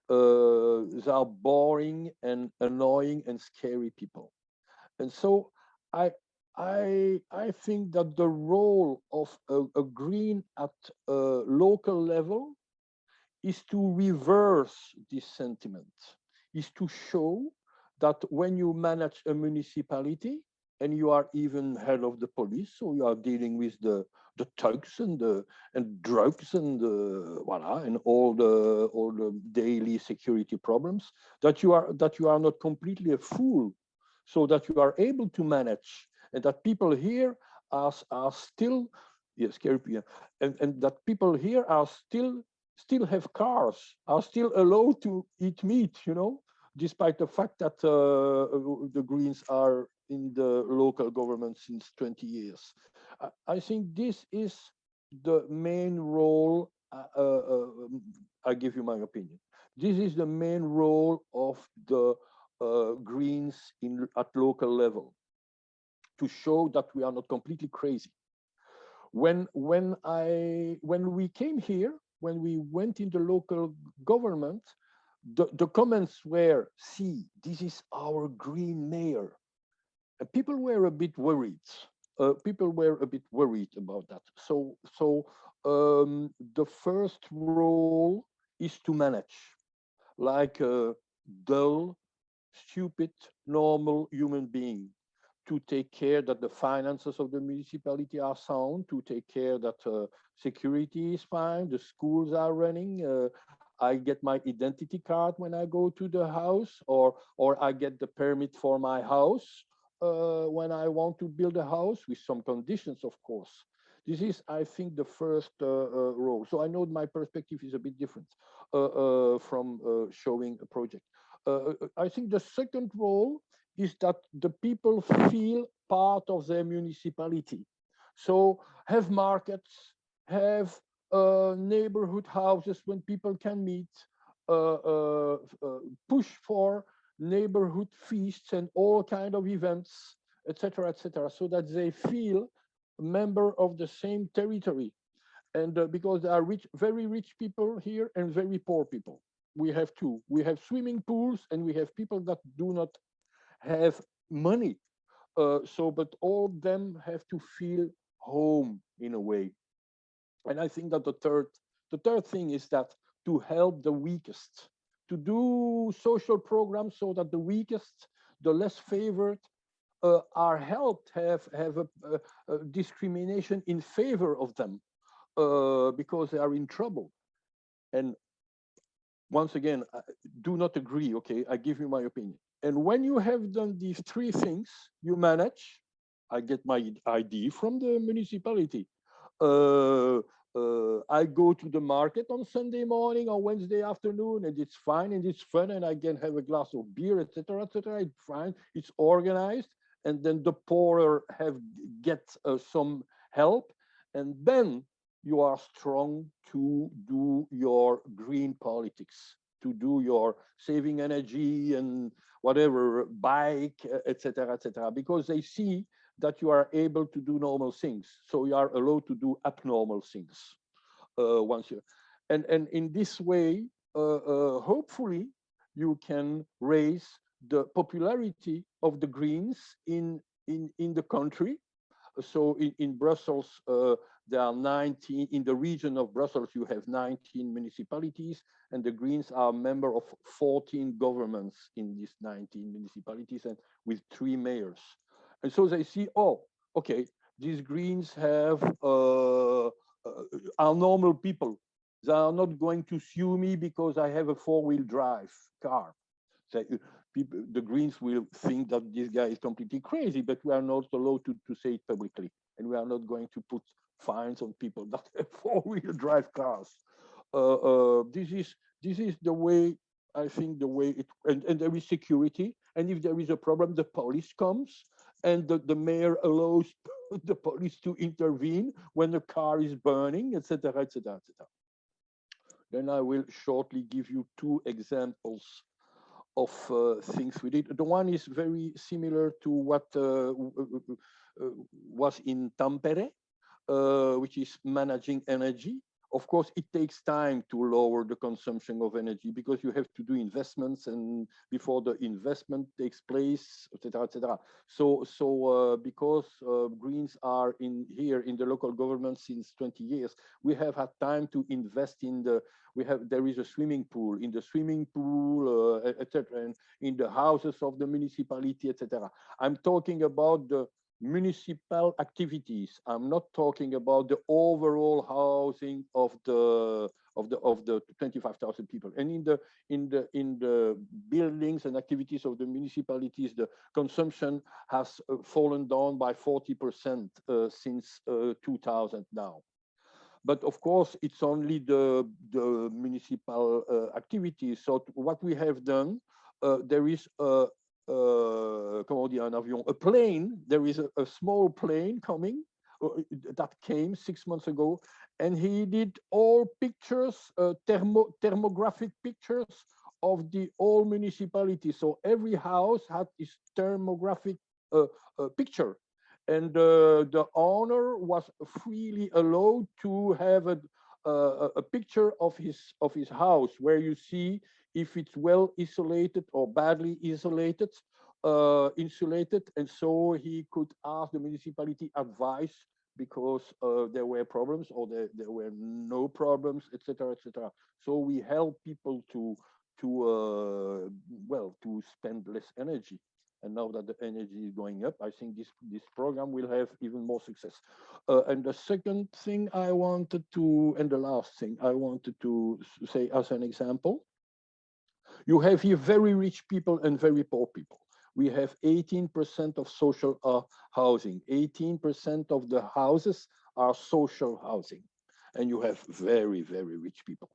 Speaker 4: They are boring and annoying and scary people. And so I think that the role of a green at a local level is to reverse this sentiment, is to show that when you manage a municipality and you are even head of the police, so you are dealing with the thugs and drugs and voila, and all the daily security problems, that you are not completely a fool, so that you are able to manage, and that people here are still, yes, and that people here are still have cars, are still allowed to eat meat, you know, despite the fact that the Greens are in the local government since 20 years. I think this is the main role. I give you my opinion. This is the main role of the Greens at local level, to show that we are not completely crazy. When we came here, when we went in the local government, the comments were, see, this is our green mayor. And people were a bit worried. People were a bit worried about that. So the first role is to manage, like a dull, stupid, normal human being, to take care that the finances of the municipality are sound, to take care that security is fine, the schools are running, I get my identity card when I go to the house, or I get the permit for my house when I want to build a house, with some conditions, of course. This is, I think, the first role. So I know my perspective is a bit different from showing a project. I think the second role is that the people feel part of their municipality. So have markets, have neighborhood houses when people can meet, push for neighborhood feasts and all kind of events, etc., so that they feel a member of the same territory. And because there are very rich people here and very poor people. We have 2. We have swimming pools and we have people that do not have money. But all of them have to feel home in a way. And I think that the third thing is that to help the weakest, to do social programs so that the weakest, the less favored, are helped, have a discrimination in favor of them because they are in trouble. And once again, I do not agree, okay? I give you my opinion. And when you have done these 3 things, you manage. I get my ID from the municipality. I go to the market on Sunday morning or Wednesday afternoon, and it's fine and it's fun, and I can have a glass of beer, etc., etc. It's fine. It's organized, and then the poorer get some help, and then you are strong to do your green politics, to do your saving energy and whatever, bike, etc., etc., because they see that you are able to do normal things, so you are allowed to do abnormal things once you, and in this way, hopefully, you can raise the popularity of the Greens in the country. So in Brussels, there are 19, in the region of Brussels, you have 19 municipalities, and the Greens are a member of 14 governments in these 19 municipalities, and with 3 mayors. And so they see, oh, okay, these Greens have are normal people. They are not going to sue me because I have a 4-wheel drive car. So people, the Greens will think that this guy is completely crazy, but we are not allowed to say it publicly. And we are not going to put fines on people that have 4-wheel drive cars. This is the way, I think, the way it, and there is security. And if there is a problem, the police comes, and the mayor allows the police to intervene when the car is burning, etc., etc., etc. Then I will shortly give you 2 examples of things we did. The one is very similar to what was in Tampere, which is managing energy. Of course, it takes time to lower the consumption of energy because you have to do investments, and before the investment takes place, etc., etc. So because Greens are here in the local government since 20 years, we have had time to invest in the. There is a swimming pool, in the swimming pool, etc., and in the houses of the municipality, etc. I'm talking about the municipal activities. I'm not talking about the overall housing of the 25,000 people. And in the buildings and activities of the municipalities, the consumption has fallen down by 40% since 2000 now. But of course, it's only the municipal activities. So what we have done, there is comment dire, un avion, a plane. There is a small plane coming that came 6 months ago, and he did all pictures, thermographic pictures of the whole municipality. So every house had this thermographic picture, and the owner was freely allowed to have a picture of his house, where you see if it's well isolated or badly insulated, and so he could ask the municipality advice because there were problems or there were no problems, etc., etc. So we help people to spend less energy. And now that the energy is going up, I think this program will have even more success. And the second thing I wanted to, and the last thing I wanted to say as an example, you have here very rich people and very poor people. We have 18% of social housing. 18% of the houses are social housing. And you have very, very rich people.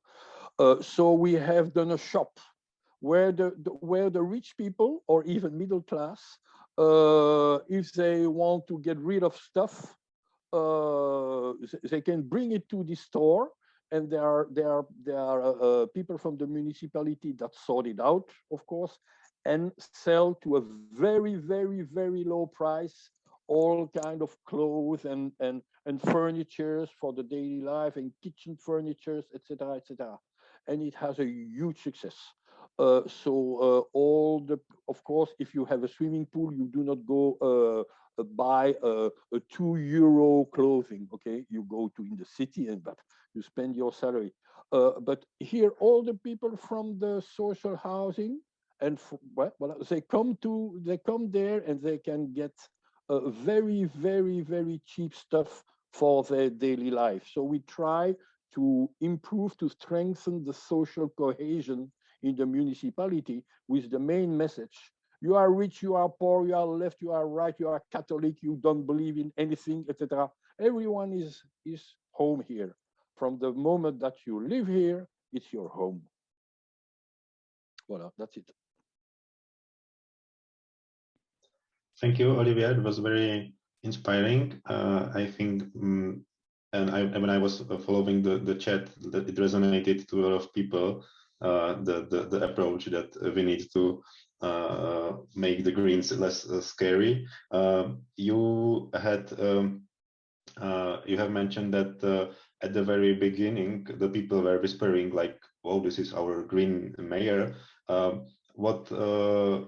Speaker 4: So we have done a shop where the rich people, or even middle class, if they want to get rid of stuff, they can bring it to the store, and there are people from the municipality that sort it out, of course, and sell to a very, very, very low price all kind of clothes and furnitures for the daily life, and kitchen furnitures, etc., etc. And it has a huge success. Of course, if you have a swimming pool, you do not go buy a €2 clothing. Okay, you go to in the city, but you spend your salary. But here, all the people from the social housing, and they come there, and they can get very, very, very cheap stuff for their daily life. So we try to improve, to strengthen the social cohesion in the municipality with the main message: you are rich, you are poor, you are left, you are right, you are Catholic, you don't believe in anything, etc. Everyone is home here. From the moment that you live here, it's your home. Voilà, that's it.
Speaker 1: Thank you, Olivier. It was very inspiring. I think, and when I was following the chat, that it resonated to a lot of people. The approach that we need to make the greens less scary. You have mentioned that at the very beginning, the people were whispering like, "Oh, this is our green mayor." What were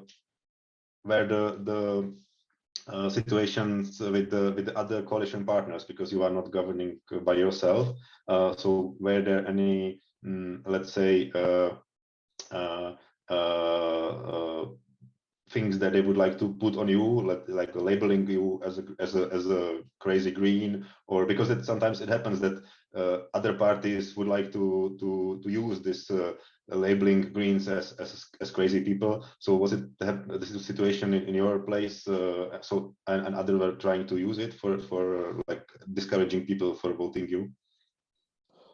Speaker 1: the situations with the other coalition partners, because you are not governing by yourself? So were there any, let's say, things that they would like to put on you, like labeling you as a crazy green, or because sometimes it happens that other parties would like to use this labeling greens as crazy people. So was it this is a situation in your place? So and others were trying to use it for like discouraging people for voting you?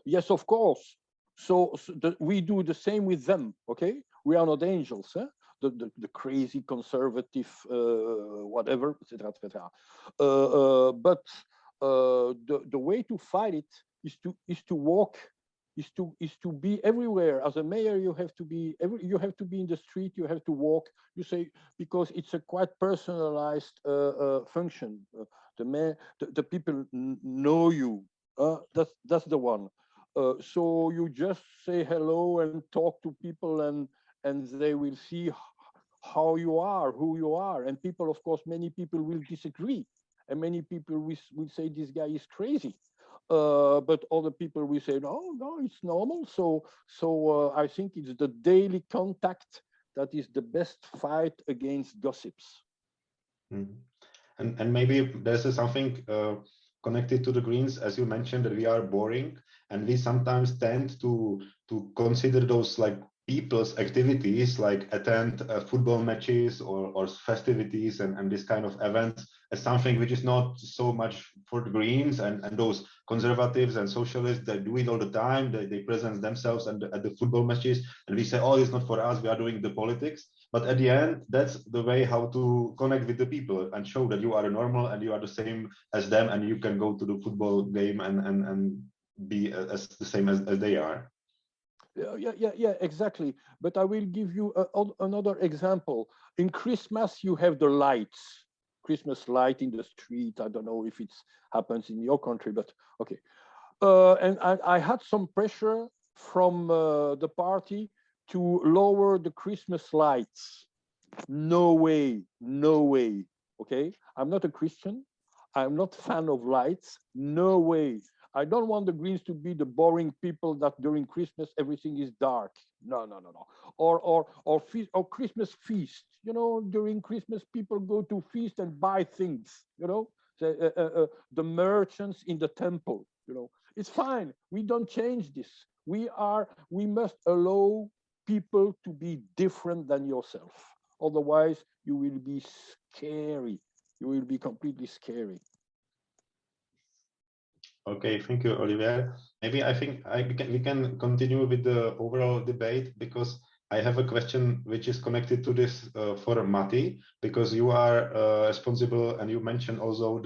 Speaker 4: Yes, of course. So we do the same with them. Okay, we are not angels. The crazy conservative whatever, etc., etc. But the way to fight it is to walk, is to be everywhere. As a mayor, you have to be in the street. You have to walk. You say, because it's a quite personalized function. The people know you. That's the one. So you just say hello and talk to people, and they will see how you are, who you are. And people, of course, many people will disagree, and many people will say this guy is crazy. But other people will say, no, it's normal. So I think it's the daily contact that is the best fight against gossips.
Speaker 1: Mm-hmm. And maybe there's something connected to the Greens, as you mentioned, that we are boring, and we sometimes tend to consider those like people's activities, like attend football matches or festivities and this kind of events, as something which is not so much for the Greens, and those conservatives and socialists that do it all the time. They present themselves at the football matches, and we say, oh, it's not for us, we are doing the politics. But at the end, that's the way how to connect with the people and show that you are normal and you are the same as them, and you can go to the football game and be as the same as they are.
Speaker 4: Yeah, exactly. But I will give you another example. In Christmas, you have the lights, Christmas light in the street. I don't know if it happens in your country, but okay. And I had some pressure from the party to lower the Christmas lights. No way. Okay, I'm not a Christian. I'm not a fan of lights. No way. I don't want the Greens to be the boring people that during Christmas everything is dark. No. Or Christmas feast. You know, during Christmas people go to feast and buy things. You know, the merchants in the temple. You know, it's fine. We don't change this. We must allow people to be different than yourself. Otherwise, you will be scary. You will be completely scary.
Speaker 1: Okay, thank you, Olivier. Maybe I think we can continue with the overall debate, because I have a question which is connected to this for Matti, because you are responsible, and you mentioned also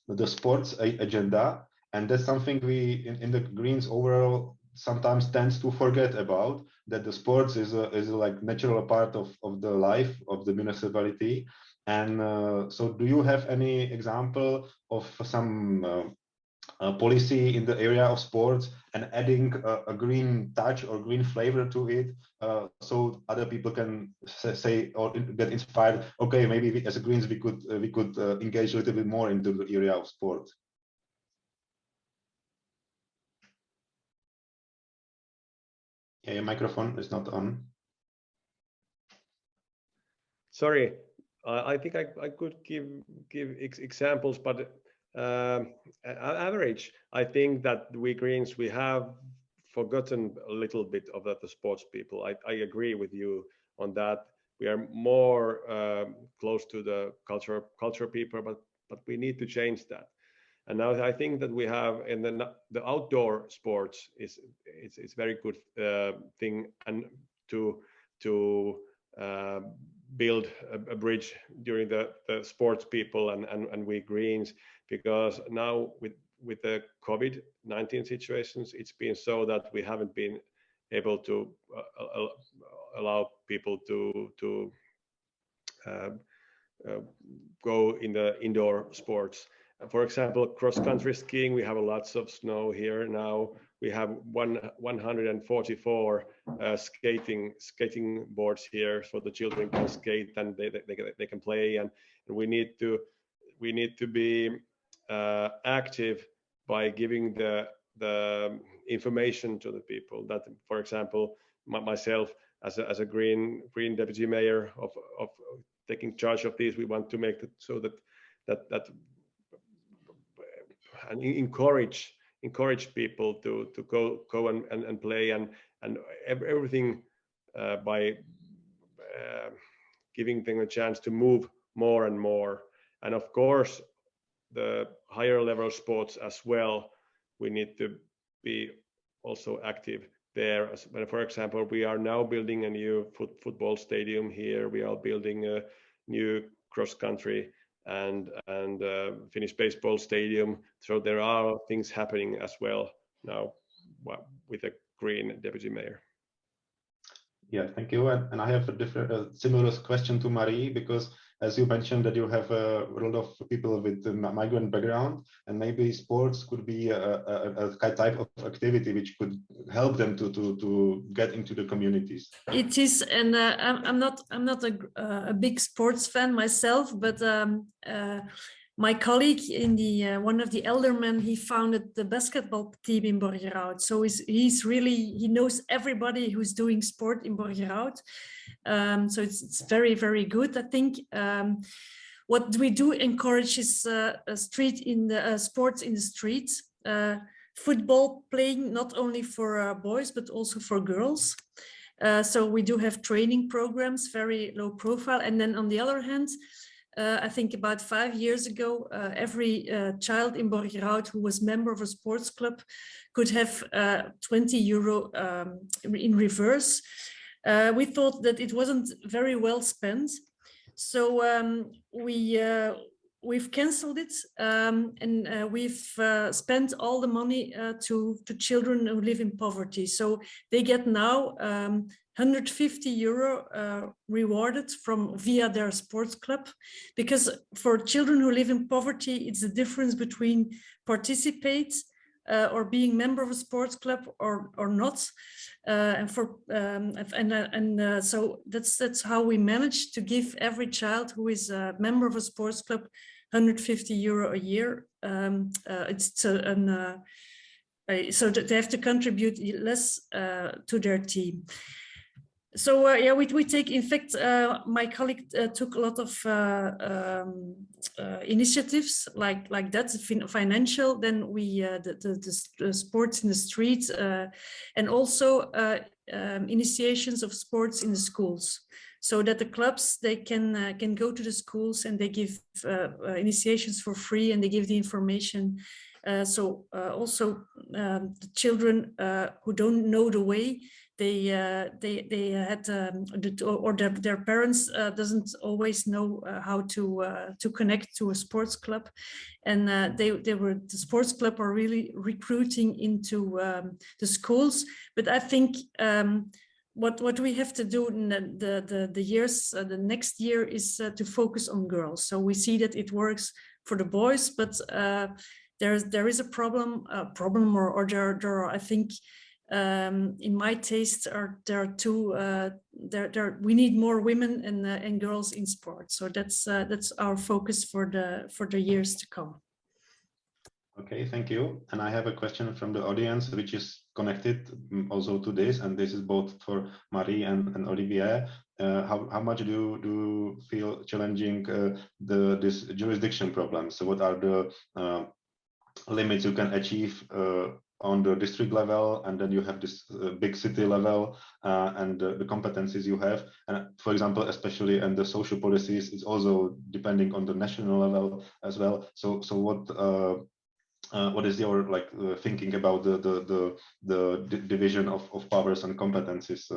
Speaker 1: the sports agenda, and that's something we in the Greens overall sometimes tends to forget about, that the sports is a like natural part of the life of the municipality. And so do you have any example of some policy in the area of sports and adding a green touch or green flavor to it, so other people can say or get inspired, okay, maybe we, as a Greens, we could engage a little bit more into the area of sport? Yeah, your microphone is not on.
Speaker 3: Sorry, I think I could give examples, but average, I think that we Greens, we have forgotten a little bit of that, the sports people. I agree with you on that. We are more close to the culture people, but we need to change that. And now I think that we have in the outdoor sports it's very good thing, and to build a bridge during the sports people and we Greens, because now with the COVID-19 situations, it's been so that we haven't been able to allow people to go in the indoor sports. For example, cross-country skiing, we have lots of snow here now. We have 144 skating boards here, so the children can skate and they can play. And we need to be active by giving the information to the people. That, for example, myself as a green deputy mayor of taking charge of these, we want to make it so that and encourage people to go and play and everything by giving them a chance to move more and more. And of course, the higher level sports as well, we need to be also active there. For example, we are now building a new football stadium here. We are building a new cross country and Finnish baseball stadium. So there are things happening as well now with a green deputy mayor.
Speaker 1: Yeah, thank you. And I have a similar question to Marie, because as you mentioned that you have a lot of people with migrant background, and maybe sports could be a type of activity which could help them to get into the communities.
Speaker 2: It is, and I'm not a big sports fan myself, but my colleague in the one of the eldermen, he founded the basketball team in Borgerhout. So he knows everybody who's doing sport in Borgerhout. So it's very, very good. I think what we do encourage is sports in the streets, football playing not only for boys but also for girls. So we do have training programs, very low profile, and then on the other hand, I think about 5 years ago, every child in Borgerhout who was member of a sports club could have €20 in reverse. We thought that it wasn't very well spent, so we've cancelled it, and we've spent all the money to children who live in poverty. So they get now €150 rewarded via their sports club, because for children who live in poverty, it's the difference between participate or being member of a sports club or not. So that's how we managed to give every child who is a member of a sports club €150 a year. So that they have to contribute less to their team. So yeah, we take, in fact, my colleague took a lot of initiatives like that, financial. Then we the sports in the streets, and also initiations of sports in the schools, so that the clubs, they can go to the schools and they give initiations for free, and they give the information. So also the children who don't know the way, they had or their parents doesn't always know how to connect to a sports club, and the sports club are really recruiting into the schools. But I think what we have to do in the next year is to focus on girls. So we see that it works for the boys, but there is a problem, or there are, I think, in my taste, we need more women and girls in sport. So that's our focus for the years to come.
Speaker 1: Okay, thank you. And I have a question from the audience, which is connected also to this, and this is both for Marie and Olivier. How much do you feel challenging this jurisdiction problem? So what are the limits you can achieve on the district level, and then you have this big city level, and the competencies you have, and for example, especially in the social policies, it's also depending on the national level as well. So what is your thinking about the division of powers and competencies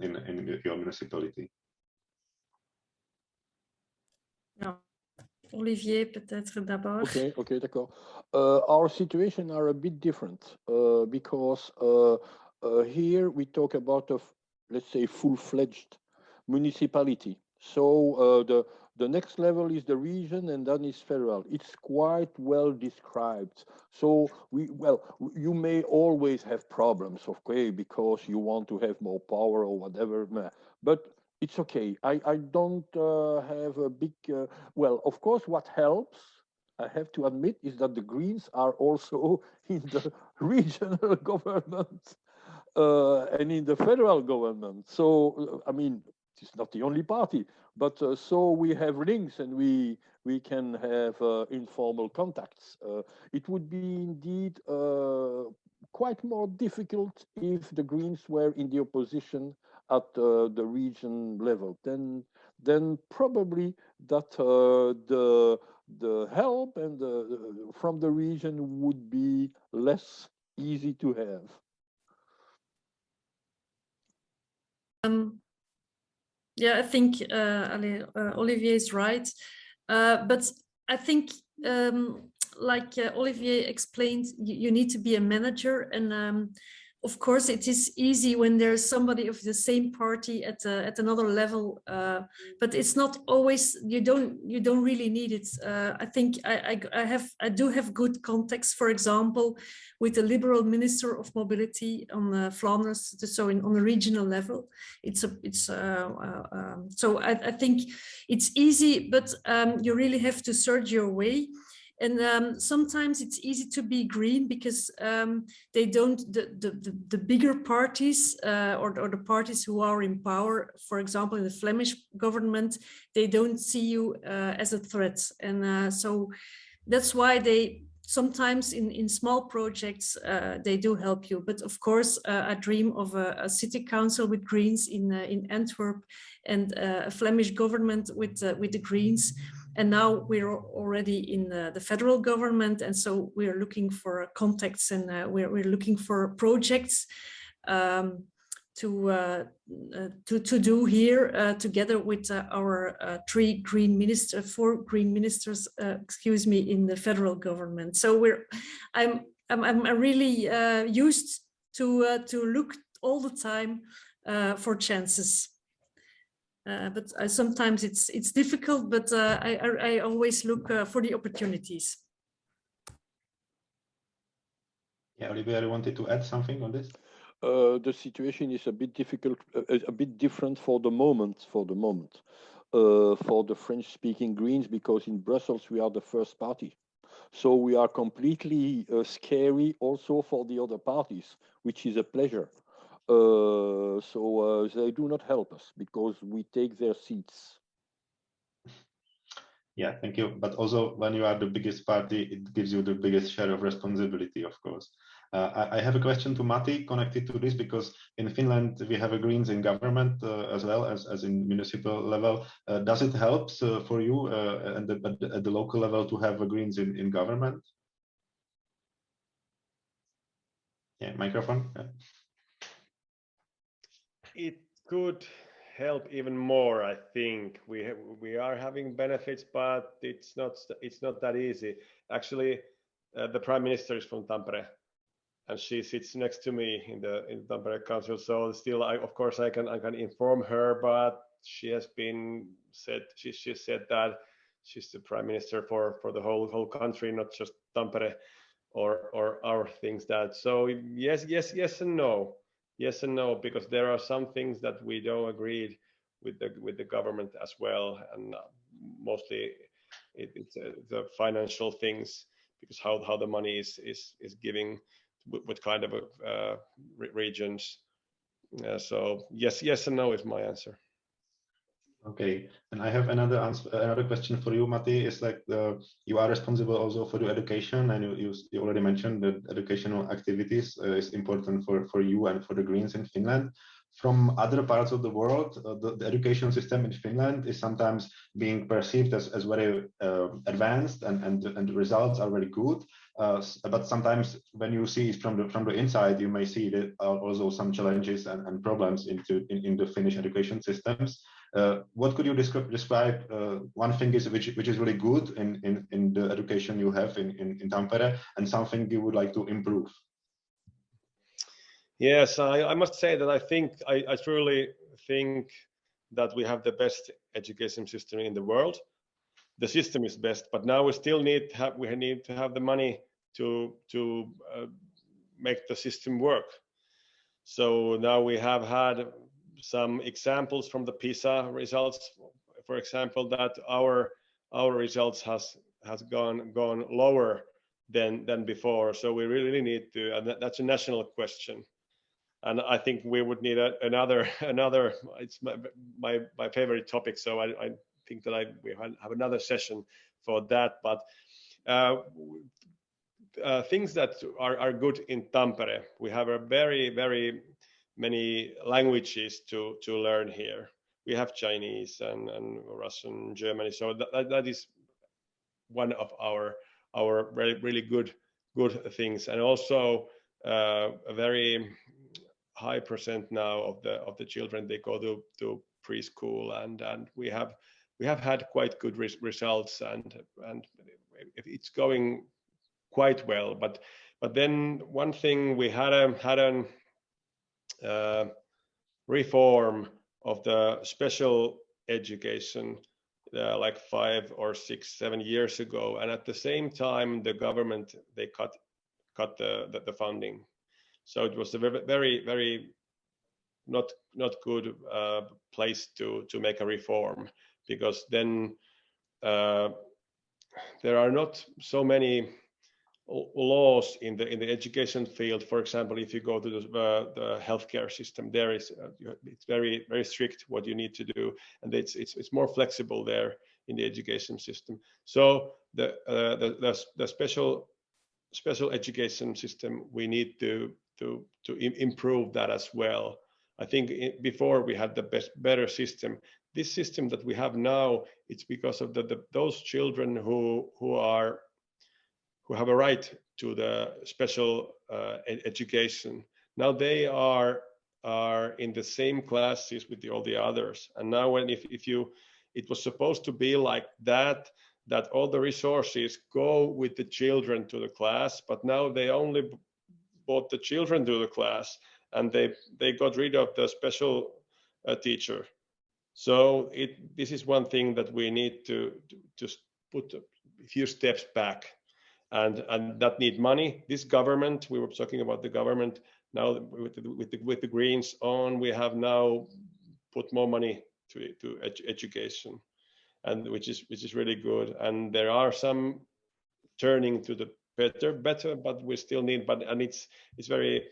Speaker 1: in your municipality?
Speaker 2: Olivier, peut-être d'abord.
Speaker 4: Okay, d'accord. Our situation are a bit different because here we talk about let's say, full-fledged municipality. So the next level is the region, and then is federal. It's quite well described. So you may always have problems, okay, because you want to have more power or whatever, but it's okay. I don't have a big, well, of course, what helps, I have to admit, is that the Greens are also in the regional government and in the federal government. So, I mean, it's not the only party, but so we have links, and we can have informal contacts. It would be indeed quite more difficult if the Greens were in the opposition at the region level. Then probably that the help and from the region would be less easy to have.
Speaker 2: Yeah, I think Olivier is right, but I think like Olivier explained, you need to be a manager, and of course it is easy when there's somebody of the same party at another level, but it's not always. You don't really need it. I think I do have good contacts, for example, with the Liberal Minister of Mobility on Flanders, so on the regional level. So I think it's easy, but you really have to search your way. And sometimes it's easy to be green because they don't, the bigger parties or the parties who are in power, for example, in the Flemish government, they don't see you as a threat. And so that's why they sometimes in small projects, they do help you. But of course, I dream of a city council with Greens in Antwerp, and a Flemish government with the Greens. And now we're already in the federal government, and so we're looking for contacts, and we're looking for projects to do here together with our four green ministers, excuse me, in the federal government. So I'm really used to look all the time for chances. But sometimes it's difficult, but I always look for the opportunities.
Speaker 1: Yeah, Olivier, I wanted to add something on this.
Speaker 4: The situation is a bit difficult, a bit different for the moment. For the French-speaking Greens, because in Brussels we are the first party, so we are completely scary also for the other parties, which is a pleasure. So they do not help us because we take their seats.
Speaker 1: Yeah, thank you. But also, when you are the biggest party, it gives you the biggest share of responsibility, of course. I have a question to Matti connected to this, because in Finland we have a Greens in government as well as in municipal level. Does it help for you at the local level to have a Greens in government? Yeah, microphone. Yeah.
Speaker 3: It could help even more. I think we are having benefits, but it's not that easy. Actually, the Prime Minister is from Tampere, and she sits next to me in the Tampere Council. So still, of course, I can inform her, but she has she said that she's the Prime Minister for the whole country, not just Tampere or our things. That so yes and no. Yes and no, because there are some things that we don't agree with the government as well, and mostly it's the financial things, because how the money is giving with kind of regions. So yes and no is my answer.
Speaker 1: Okay, and I have another question for you, Matti. Is like you are responsible also for the education, and you already mentioned that educational activities is important for you and for the Greens in Finland. From other parts of the world, the education system in Finland is sometimes being perceived as very advanced, and the results are very good. But sometimes when you see it from the inside, you may see that also some challenges and problems in the Finnish education systems. What could you describe one thing which is really good in the education you have in Tampere, and something you would like to improve?
Speaker 3: Yes, I must say that I truly think that we have the best education system in the world. The system is best, but now we still need to have the money to make the system work. So now we have had some examples from the PISA results, for example, that our results has gone lower than before. So we really need to, and that's a national question. And I think we would need another. It's my favorite topic, so I think that we have another session for that. But things that are good in Tampere, we have a very many languages to learn here. We have Chinese and Russian, German. So that is one of our really good things, and also a very high percent now of the children, they go to preschool, and we have had quite good results, and it's going quite well. But then one thing, we had an reform of the special education like 5 or 6, 7 years ago, and at the same time the government, they cut the funding. So it was a very not good place to make a reform, because then there are not so many laws in the education field. For example, if you go to the healthcare system, there is it's very strict what you need to do, and it's more flexible there in the education system. So the special education system, we need to improve that as well. I think before we had the better system. This system that we have now, it's because of those children who have a right to the special education. Now they are in the same classes with all the others. And now when it was supposed to be like that all the resources go with the children to the class, but now they only brought the children to the class, and they got rid of the special teacher. So this is one thing that we need to just put a few steps back. And that need money. This government, we were talking about the government now with the Greens on, we have now put more money to education, and which is really good. And there are some turning to the better, but we still need. And it's very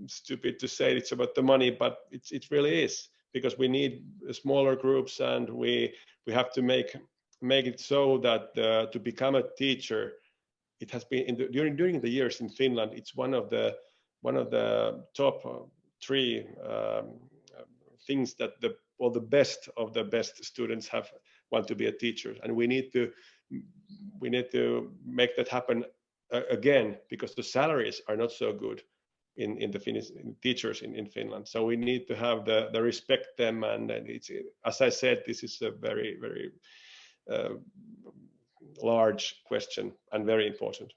Speaker 3: stupid to say it's about the money, but it really is, because we need smaller groups, and we have to make it so that to become a teacher, it has been during the years in Finland, it's one of the top 3 things that all the best of the best students want to be a teacher, and we need to make that happen again, because the salaries are not so good in the Finnish teachers in Finland. So we need to have the respect them, and it's, as I said, this is a very large question and very important.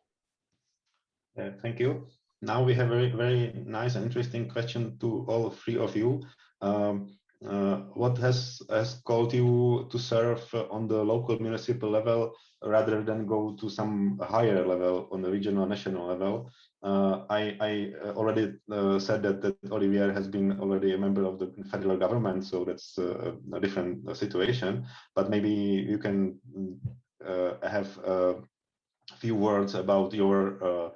Speaker 1: Thank you. Now we have a very nice and interesting question to all 3 of you. What has called you to serve on the local municipal level rather than go to some higher level on the regional national level? I already said that Olivier has been already a member of the federal government, so that's a different situation. But maybe you can have a few words about your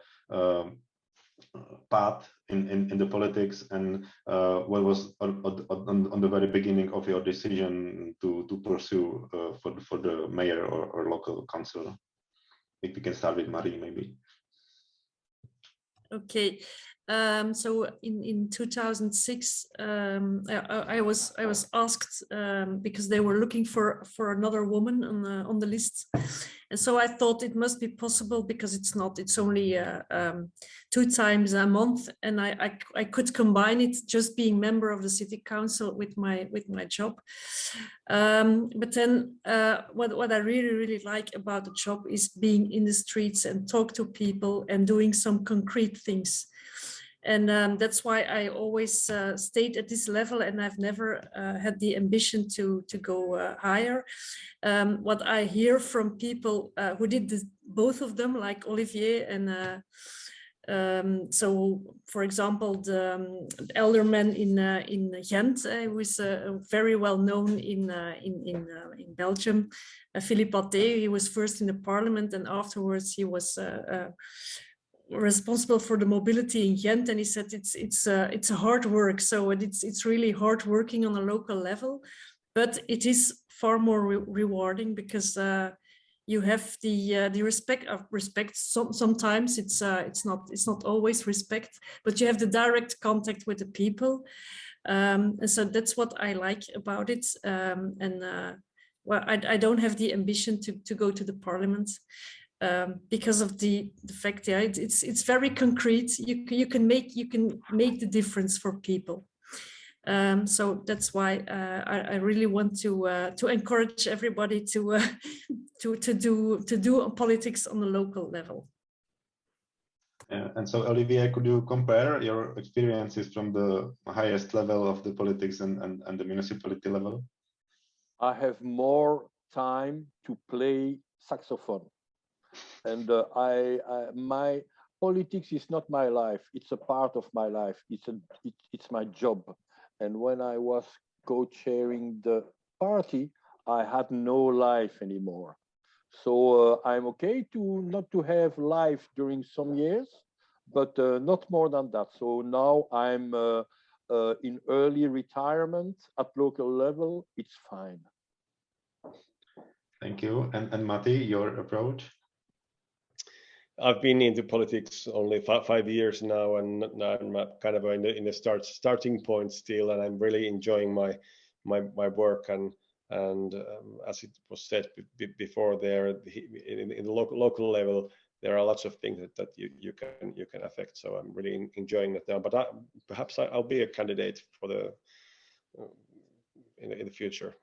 Speaker 1: path in the politics, and what was on the very beginning of your decision to pursue for the mayor or local council. If we can start with Marie, maybe.
Speaker 2: Okay, So in 2006, I was asked because they were looking for another woman on the list, and so I thought it must be possible because it's not. It's only 2 times a month, and I could combine it just being member of the city council with my job. But then what I really like about the job is being in the streets and talk to people and doing some concrete things. And that's why I always stayed at this level, and I've never had the ambition to go higher. What I hear from people who did both of them, like Olivier, and so, for example, the elderman in Ghent, who is very well known in Belgium, Philippe Atté. He was first in the parliament, and afterwards he was responsible for the mobility in Ghent, and he said it's a hard work. So it's really hard working on a local level, but it is far more rewarding because you have the respect. Sometimes it's not always respect, but you have the direct contact with the people, and so that's what I like about it. Well, I don't have the ambition to go to the parliament. Because of the fact, yeah, it's very concrete. You can make the difference for people. So that's why I really want to encourage everybody to do politics on the local level.
Speaker 1: And so, Olivier, could you compare your experiences from the highest level of the politics and the municipality level?
Speaker 4: I have more time to play saxophone. And my politics is not my life. It's a part of my life. It's my job. And when I was co-chairing the party, I had no life anymore. So I'm okay not to have life during some years, but not more than that. So now I'm in early retirement at local level. It's fine.
Speaker 1: Thank you. And Matti, your approach?
Speaker 3: I've been into politics only 5 years now, and I'm kind of in the starting point still, and I'm really enjoying my work. And as it was said before, there in the local level, there are lots of things that you can affect. So I'm really enjoying that now. But perhaps I'll be a candidate for the in the future.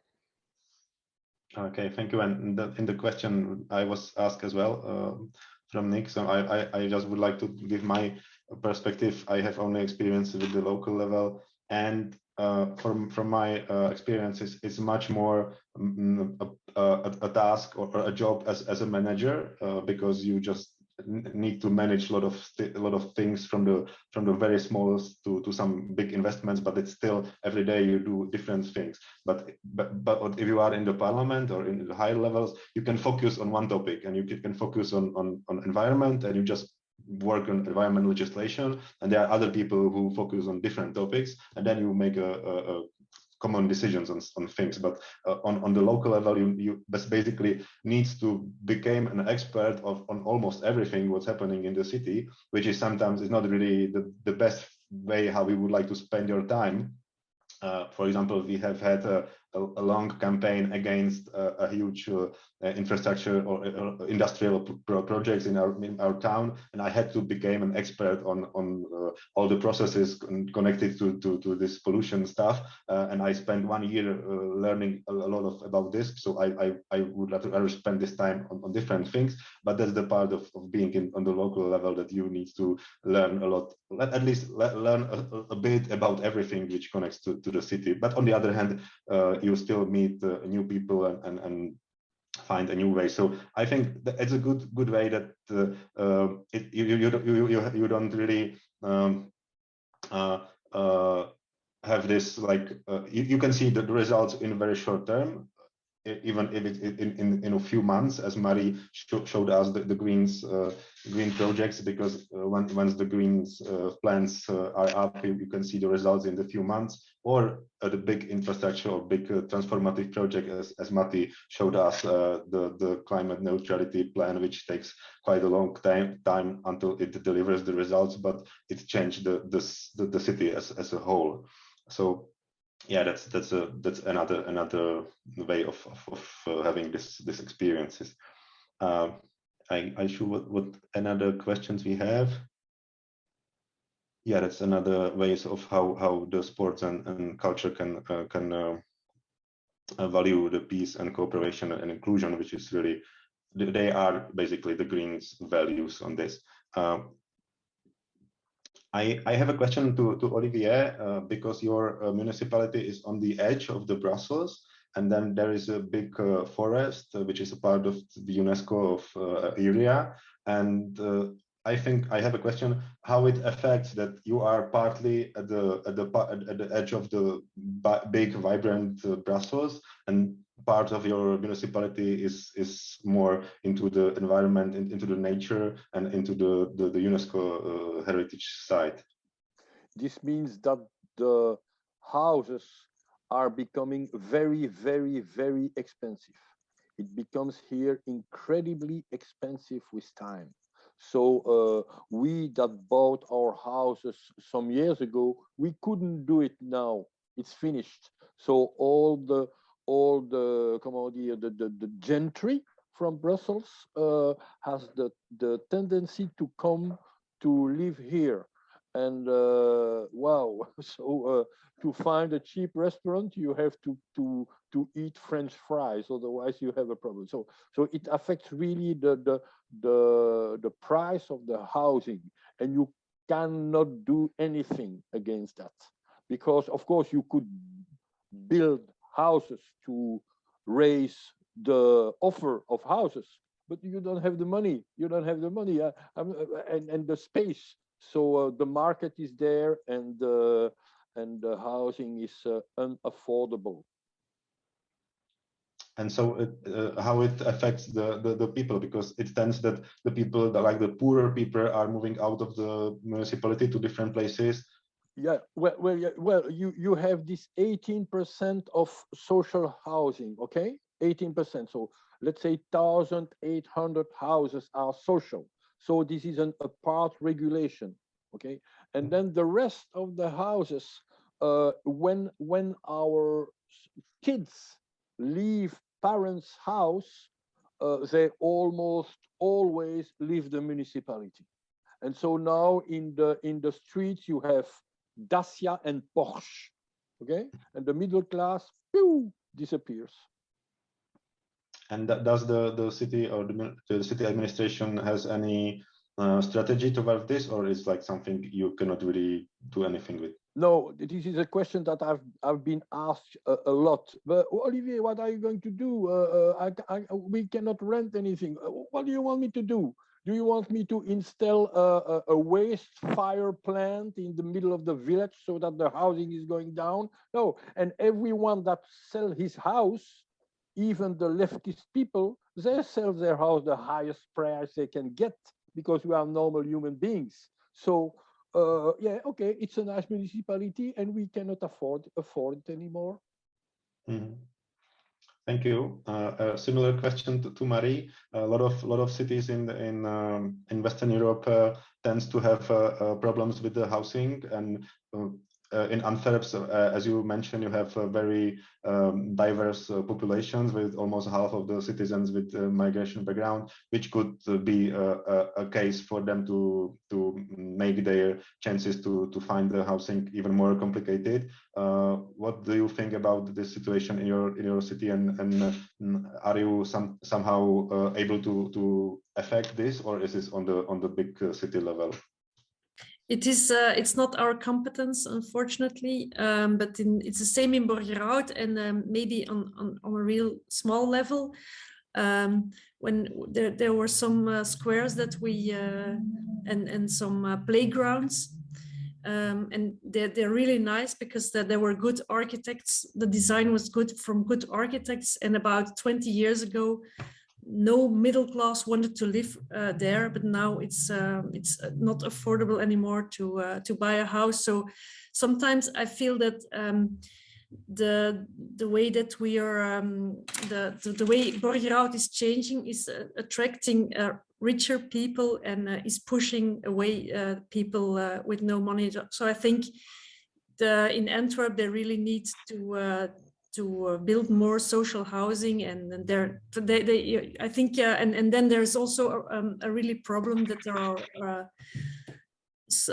Speaker 1: Okay, thank you. And in the question I was asked as well from Nick, so I just would like to give my perspective. I have only experience with the local level, and from my experiences, it's much more a task or a job as a manager because you just need to manage a lot of things from the very smallest to some big investments, but it's still every day you do different things. But if you are in the parliament or in the higher levels, you can focus on one topic, and you can focus on environment, and you just work on environment legislation, and there are other people who focus on different topics, and then you make a common decisions on things. But on the local level, you basically needs to become an expert on almost everything what's happening in the city, which is sometimes is not really the best way how we would like to spend your time. For example, we have had a long campaign against a huge infrastructure or industrial projects in our town, and I had to become an expert on all the processes connected to this pollution stuff, and I spent 1 year learning a lot about this. So I would rather spend this time on different things, but that's the part of being on the local level, that you need to learn a lot, at least learn a bit about everything which connects to the city. But on the other hand, you still meet new people and find a new way. So I think that it's a good way that you don't really have this like you can see the results in very short term, even if it's in a few months, as Marie showed us the green projects, because once the greens plans are up, you can see the results in a few months. Or the big infrastructure or big transformative project, as Matti showed us, the climate neutrality plan, which takes quite a long time until it delivers the results, but it changed the city as a whole. So yeah, that's another way of having this experiences. I show what another questions we have. Yeah, that's another ways of how the sports and culture can value the peace and cooperation and inclusion, which is really, they are basically the Greens values on this. I have a question to Olivier, because your municipality is on the edge of the Brussels, and then there is a big forest, which is a part of the UNESCO area. And I think I have a question how it affects that you are partly at the edge of the big, vibrant Brussels, and part of your municipality is more into the environment, into the nature, and into the UNESCO heritage site.
Speaker 4: This means that the houses are becoming very, very, very expensive. It becomes here incredibly expensive with time. So we that bought our houses some years ago, we couldn't do it now. It's finished. So all the gentry from Brussels has the tendency to come to live here. And wow, so to find a cheap restaurant, you have to eat French fries, otherwise you have a problem. So it affects really the price of the housing, and you cannot do anything against that, because of course you could build houses to raise the offer of houses, but you don't have the money. You don't have the money and the space. So the market is there, and the housing is unaffordable.
Speaker 1: And so how it affects the people, because it tends that the people, like the poorer people, are moving out of the municipality to different places.
Speaker 4: Yeah, well, you have this 18% of social housing, okay? 18%. So let's say 1,800 houses are social. So this is an apart regulation, okay? And then the rest of the houses, when our kids leave parents' house, they almost always leave the municipality. And so now in the streets you have Dacia and Porsche, okay? And the middle class, pew, disappears.
Speaker 1: And does the city or the city administration has any strategy towards this, or is like something you cannot really do anything with?
Speaker 4: No, this is a question that I've been asked a lot. But Olivier, what are you going to do? We cannot rent anything. What do you want me to do? Do you want me to install a waste fire plant in the middle of the village so that the housing is going down? No, and everyone that sell his house, even the leftist people, they sell their house the highest price they can get, because we are normal human beings. So yeah, okay, it's a nice municipality, and we cannot afford it anymore.
Speaker 1: Mm-hmm. Thank you. A similar question to Marie. A lot of cities in Western Europe tends to have problems with the housing, and in Antwerp, as you mentioned, you have very diverse populations, with almost half of the citizens with migration background, which could be a case for them to make their chances to find the housing even more complicated. What do you think about this situation in your city, and are you somehow able to affect this, or is this on the big city level?
Speaker 2: It is. It's not our competence, unfortunately, but it's the same in Borgerhout, and maybe on a real small level. When there were some squares that we and some playgrounds and they're really nice because there were good architects. The design was good from good architects, and about 20 years ago, no middle class wanted to live there, but now it's not affordable anymore to buy a house. So sometimes I feel that the way that we are the way Borgerhout is changing is attracting richer people and is pushing away people with no money. So I think in Antwerp they really need to build more social housing, and I think and then there's also a really problem that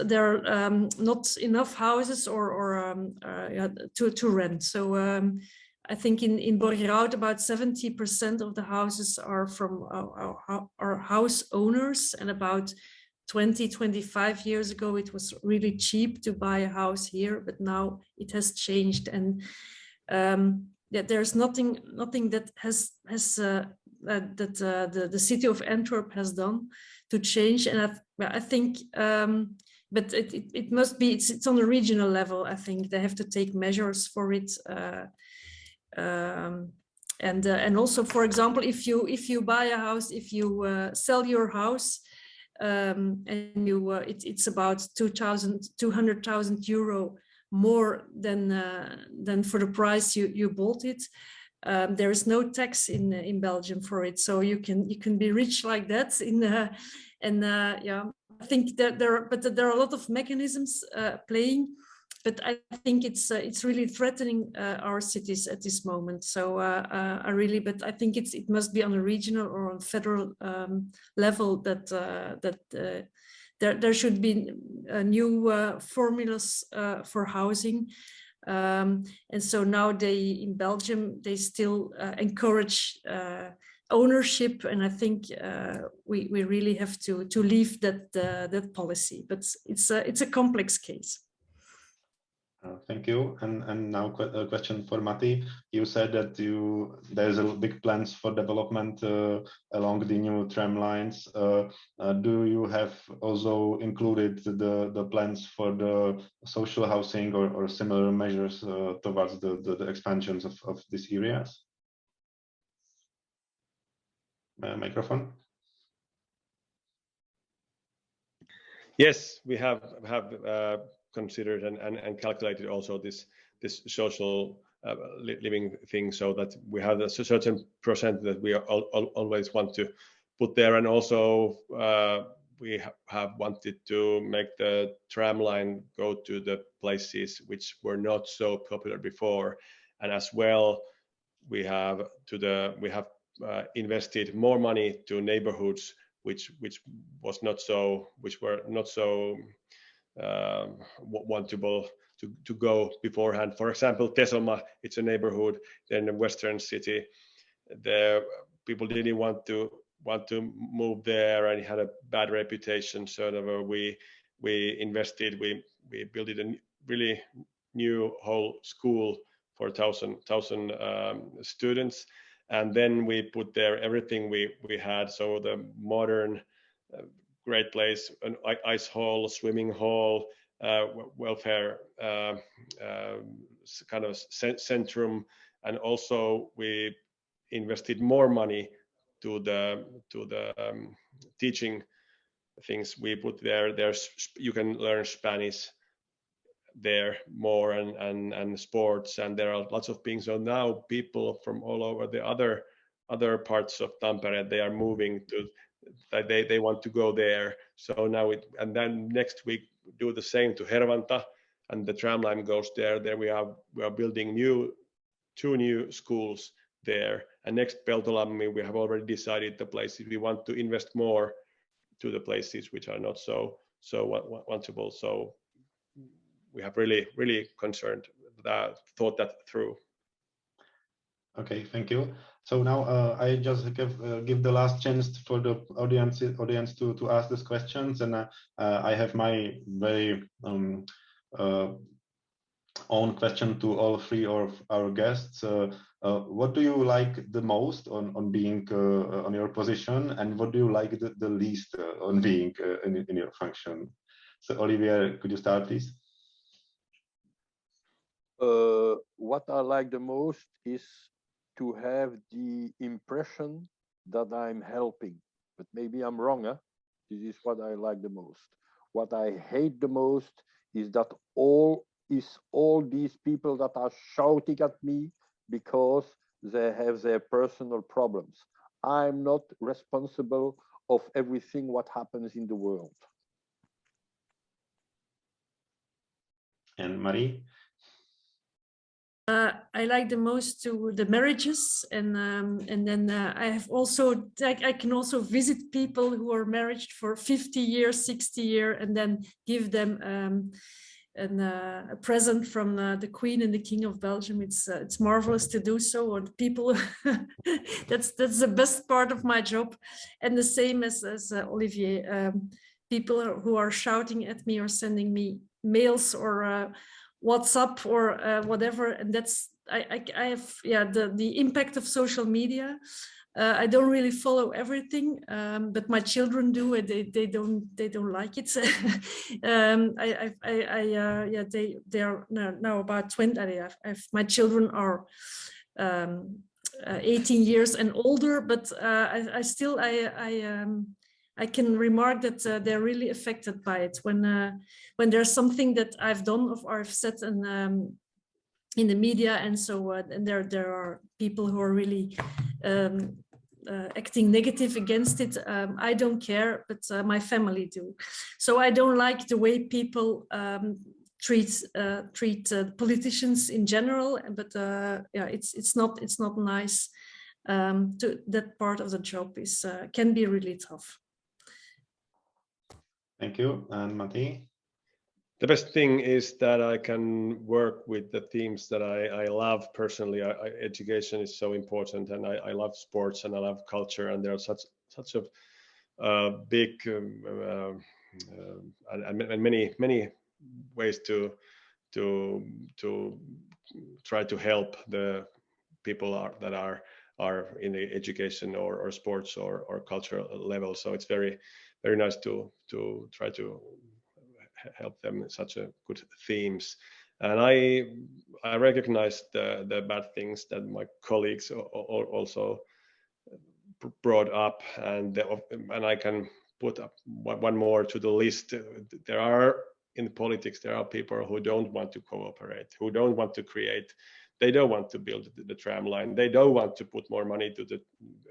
Speaker 2: there are not enough houses to rent. So I think in Borgerhout about 70% of the houses are from our house owners, and about 20-25 years ago it was really cheap to buy a house here, but now it has changed, and there's nothing that the city of Antwerp has done to change. And I think but it must be it's on a regional level. I think they have to take measures for it, and also, for example, if you buy a house, if you sell your house, and it's about 200,000 euro more than for the price you bought it. There is no tax in Belgium for it, so you can be rich like that. Yeah, I think that there are a lot of mechanisms playing, but I think it's really threatening our cities at this moment. So but I think it must be on a regional or on federal level that there should be new formulas for housing. And so now in Belgium, they still encourage ownership, and I think we really have to leave that policy. But it's a complex case.
Speaker 1: Thank you. And now a question for Matti. You said that there's a big plans for development along the new tram lines. Do you have also included the plans for the social housing or similar measures towards the expansions of these areas? Microphone.
Speaker 3: Yes, we have considered and calculated also this social living thing, so that we have a certain percent that we always want to put there, and also we have wanted to make the tram line go to the places which were not so popular before, and as well we have invested more money to neighborhoods which were not so wantable to go beforehand. For example, Tesoma, it's a neighborhood in the western city. The people didn't want to move there, and it had a bad reputation. So we invested, we built a really new whole school for 1,000 students, and then we put there everything we had. So the modern great place, an ice hall, swimming hall, welfare kind of centrum, and also we invested more money to the teaching things. We put there's you can learn Spanish there more, and sports, and there are lots of things. So now people from all over the other parts of Tampere, they are moving to, they want to go there. So now and then next week do the same to Hervanta, and the tram line goes there. There we are building two new schools there, and next Peltolammi we have already decided the places we want to invest more to the places which are not so wantable. So we have really thought that through.
Speaker 1: Okay, thank you. So now I just give the last chance for the audience to ask these questions, and I have my very own question to all three of our guests. What do you like the most on being on your position, and what do you like the least on being in your function? So Olivier, could you start, please?
Speaker 4: what I like the most is to have the impression that I'm helping, but maybe I'm wrong. Huh? This is what I like the most. What I hate the most is that all these people that are shouting at me because they have their personal problems. I'm not responsible of everything what happens in the world.
Speaker 1: And Marie?
Speaker 2: I like the most the marriages, and then I have also I can also visit people who are married for 50 years, 60 years, and then give them a present from the Queen and the King of Belgium. It's marvelous to do so, and people that's the best part of my job. And the same as Olivier, people who are shouting at me or sending me mails or WhatsApp or whatever, and that's I have the impact of social media. I don't really follow everything, but my children do, and they don't like it. They are now about 20. My children are 18 years and older, but I still I can remark that they're really affected by it when there's something that I've done or I've said in the media, and so and there are people who are really acting negative against it. I don't care, but my family do. So I don't like the way people treat politicians in general, but it's not nice. That part of the job is can be really tough.
Speaker 1: Thank you. And Matti?
Speaker 3: The best thing is that I can work with the themes that I love personally. Education is so important, and I love sports and I love culture, and there are such a big and many ways to try to help the people that are in the education or sports or cultural level. So it's very nice to try to help them in such a good themes. And I recognize the bad things that my colleagues also brought up, and I can put up one more to the list. There are in politics, there are people who don't want to cooperate, who don't want to create. They don't want to build the tram line. They don't want to put more money to the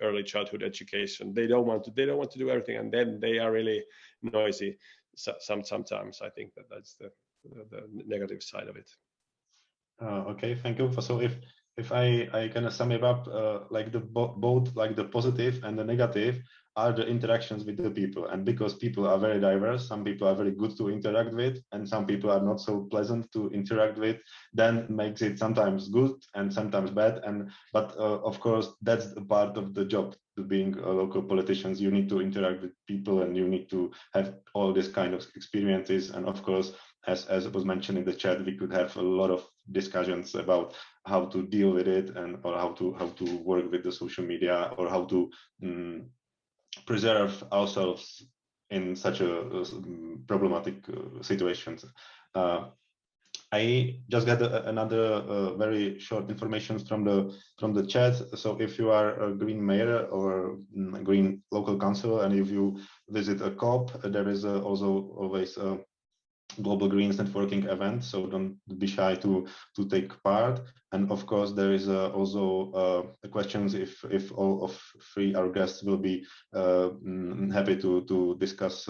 Speaker 3: early childhood education. They don't want to do everything, and then they are really noisy. Sometimes I think that's the negative side of it.
Speaker 1: Okay, thank you. So if I kind of sum it up, like both like the positive and the negative are the interactions with the people, and because people are very diverse, some people are very good to interact with, and some people are not so pleasant to interact with, then makes it sometimes good and sometimes bad. But of course, that's a part of the job. To being local politicians, you need to interact with people, and you need to have all this kind of experiences. And of course, as was mentioned in the chat, we could have a lot of discussions about how to deal with it, and or how to work with the social media, or how to preserve ourselves in such a problematic situations. I just got another very short information from the chat. So if you are a green mayor or a green local council, and if you visit a COP, there is also always a Global Greens networking event, so don't be shy to take part. And of course, there is also questions if all of three our guests will be happy to discuss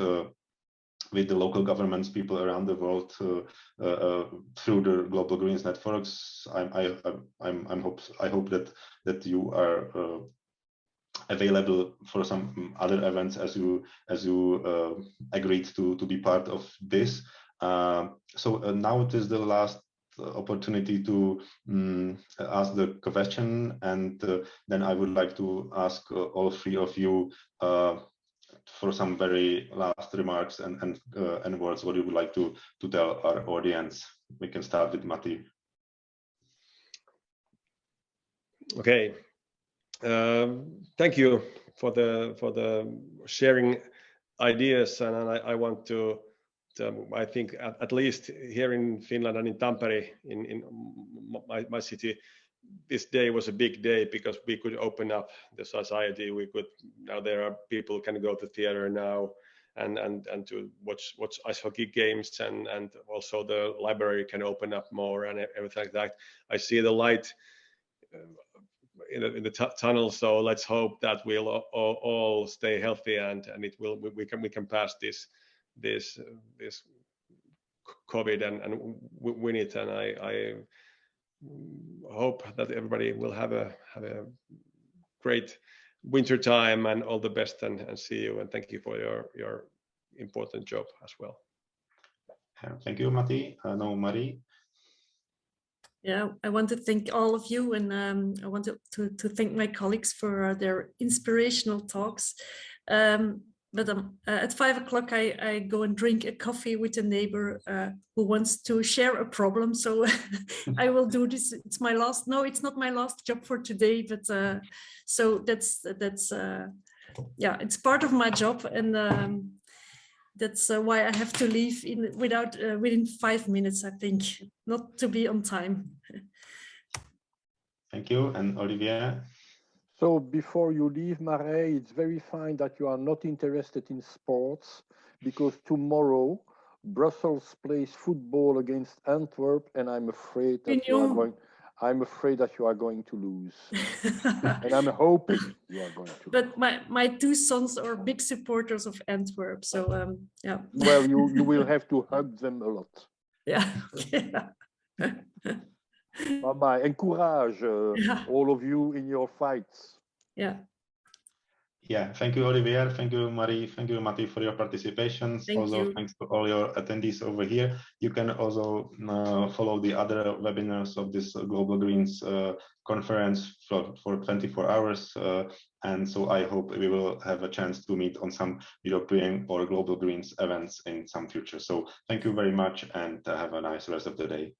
Speaker 1: with the local governments, people around the world through the Global Greens networks. I hope that you are available for some other events as you agreed to be part of this. So now it is the last opportunity to ask the question, and then I would like to ask all three of you for some very last remarks and words, what you would like to tell our audience. We can start with Matti.
Speaker 3: Okay, thank you for the sharing ideas, and I want to I think at least here in Finland and in Tampere, in my city, this day was a big day because we could open up the society. We could, now there are people can go to theater now and to watch ice hockey games, and also the library can open up more and everything like that. I see the light in the tunnel, so let's hope that we'll all stay healthy and we can pass this COVID and win it. And I hope that everybody will have a great winter time and all the best, and see you, and thank you for your important job as well.
Speaker 1: Thank you, Matti. No, Marie.
Speaker 2: Yeah, I want to thank all of you, and I want to thank my colleagues for their inspirational talks. But at 5 o'clock, I go and drink a coffee with a neighbor who wants to share a problem. So I will do this. It's my last. No, it's not my last job for today. But so that's yeah, it's part of my job, and that's why I have to leave within 5 minutes. I think, not to be on time.
Speaker 1: Thank you, and Olivier.
Speaker 4: So before you leave, Mare, it's very fine that you are not interested in sports, because tomorrow Brussels plays football against Antwerp, and I'm afraid that you are going to lose. And I'm hoping you are going to
Speaker 2: But
Speaker 4: lose.
Speaker 2: my two sons are big supporters of Antwerp, so yeah.
Speaker 4: Well, you will have to hug them a lot.
Speaker 2: Yeah.
Speaker 4: Bye-bye. Encourage all of you in your fights.
Speaker 2: Yeah.
Speaker 1: Yeah, thank you, Olivier. Thank you, Marie. Thank you, Matti, for your participations. Thanks to all your attendees over here. You can also follow the other webinars of this Global Greens conference for 24 hours. And so I hope we will have a chance to meet on some European or Global Greens events in some future. So thank you very much, and have a nice rest of the day.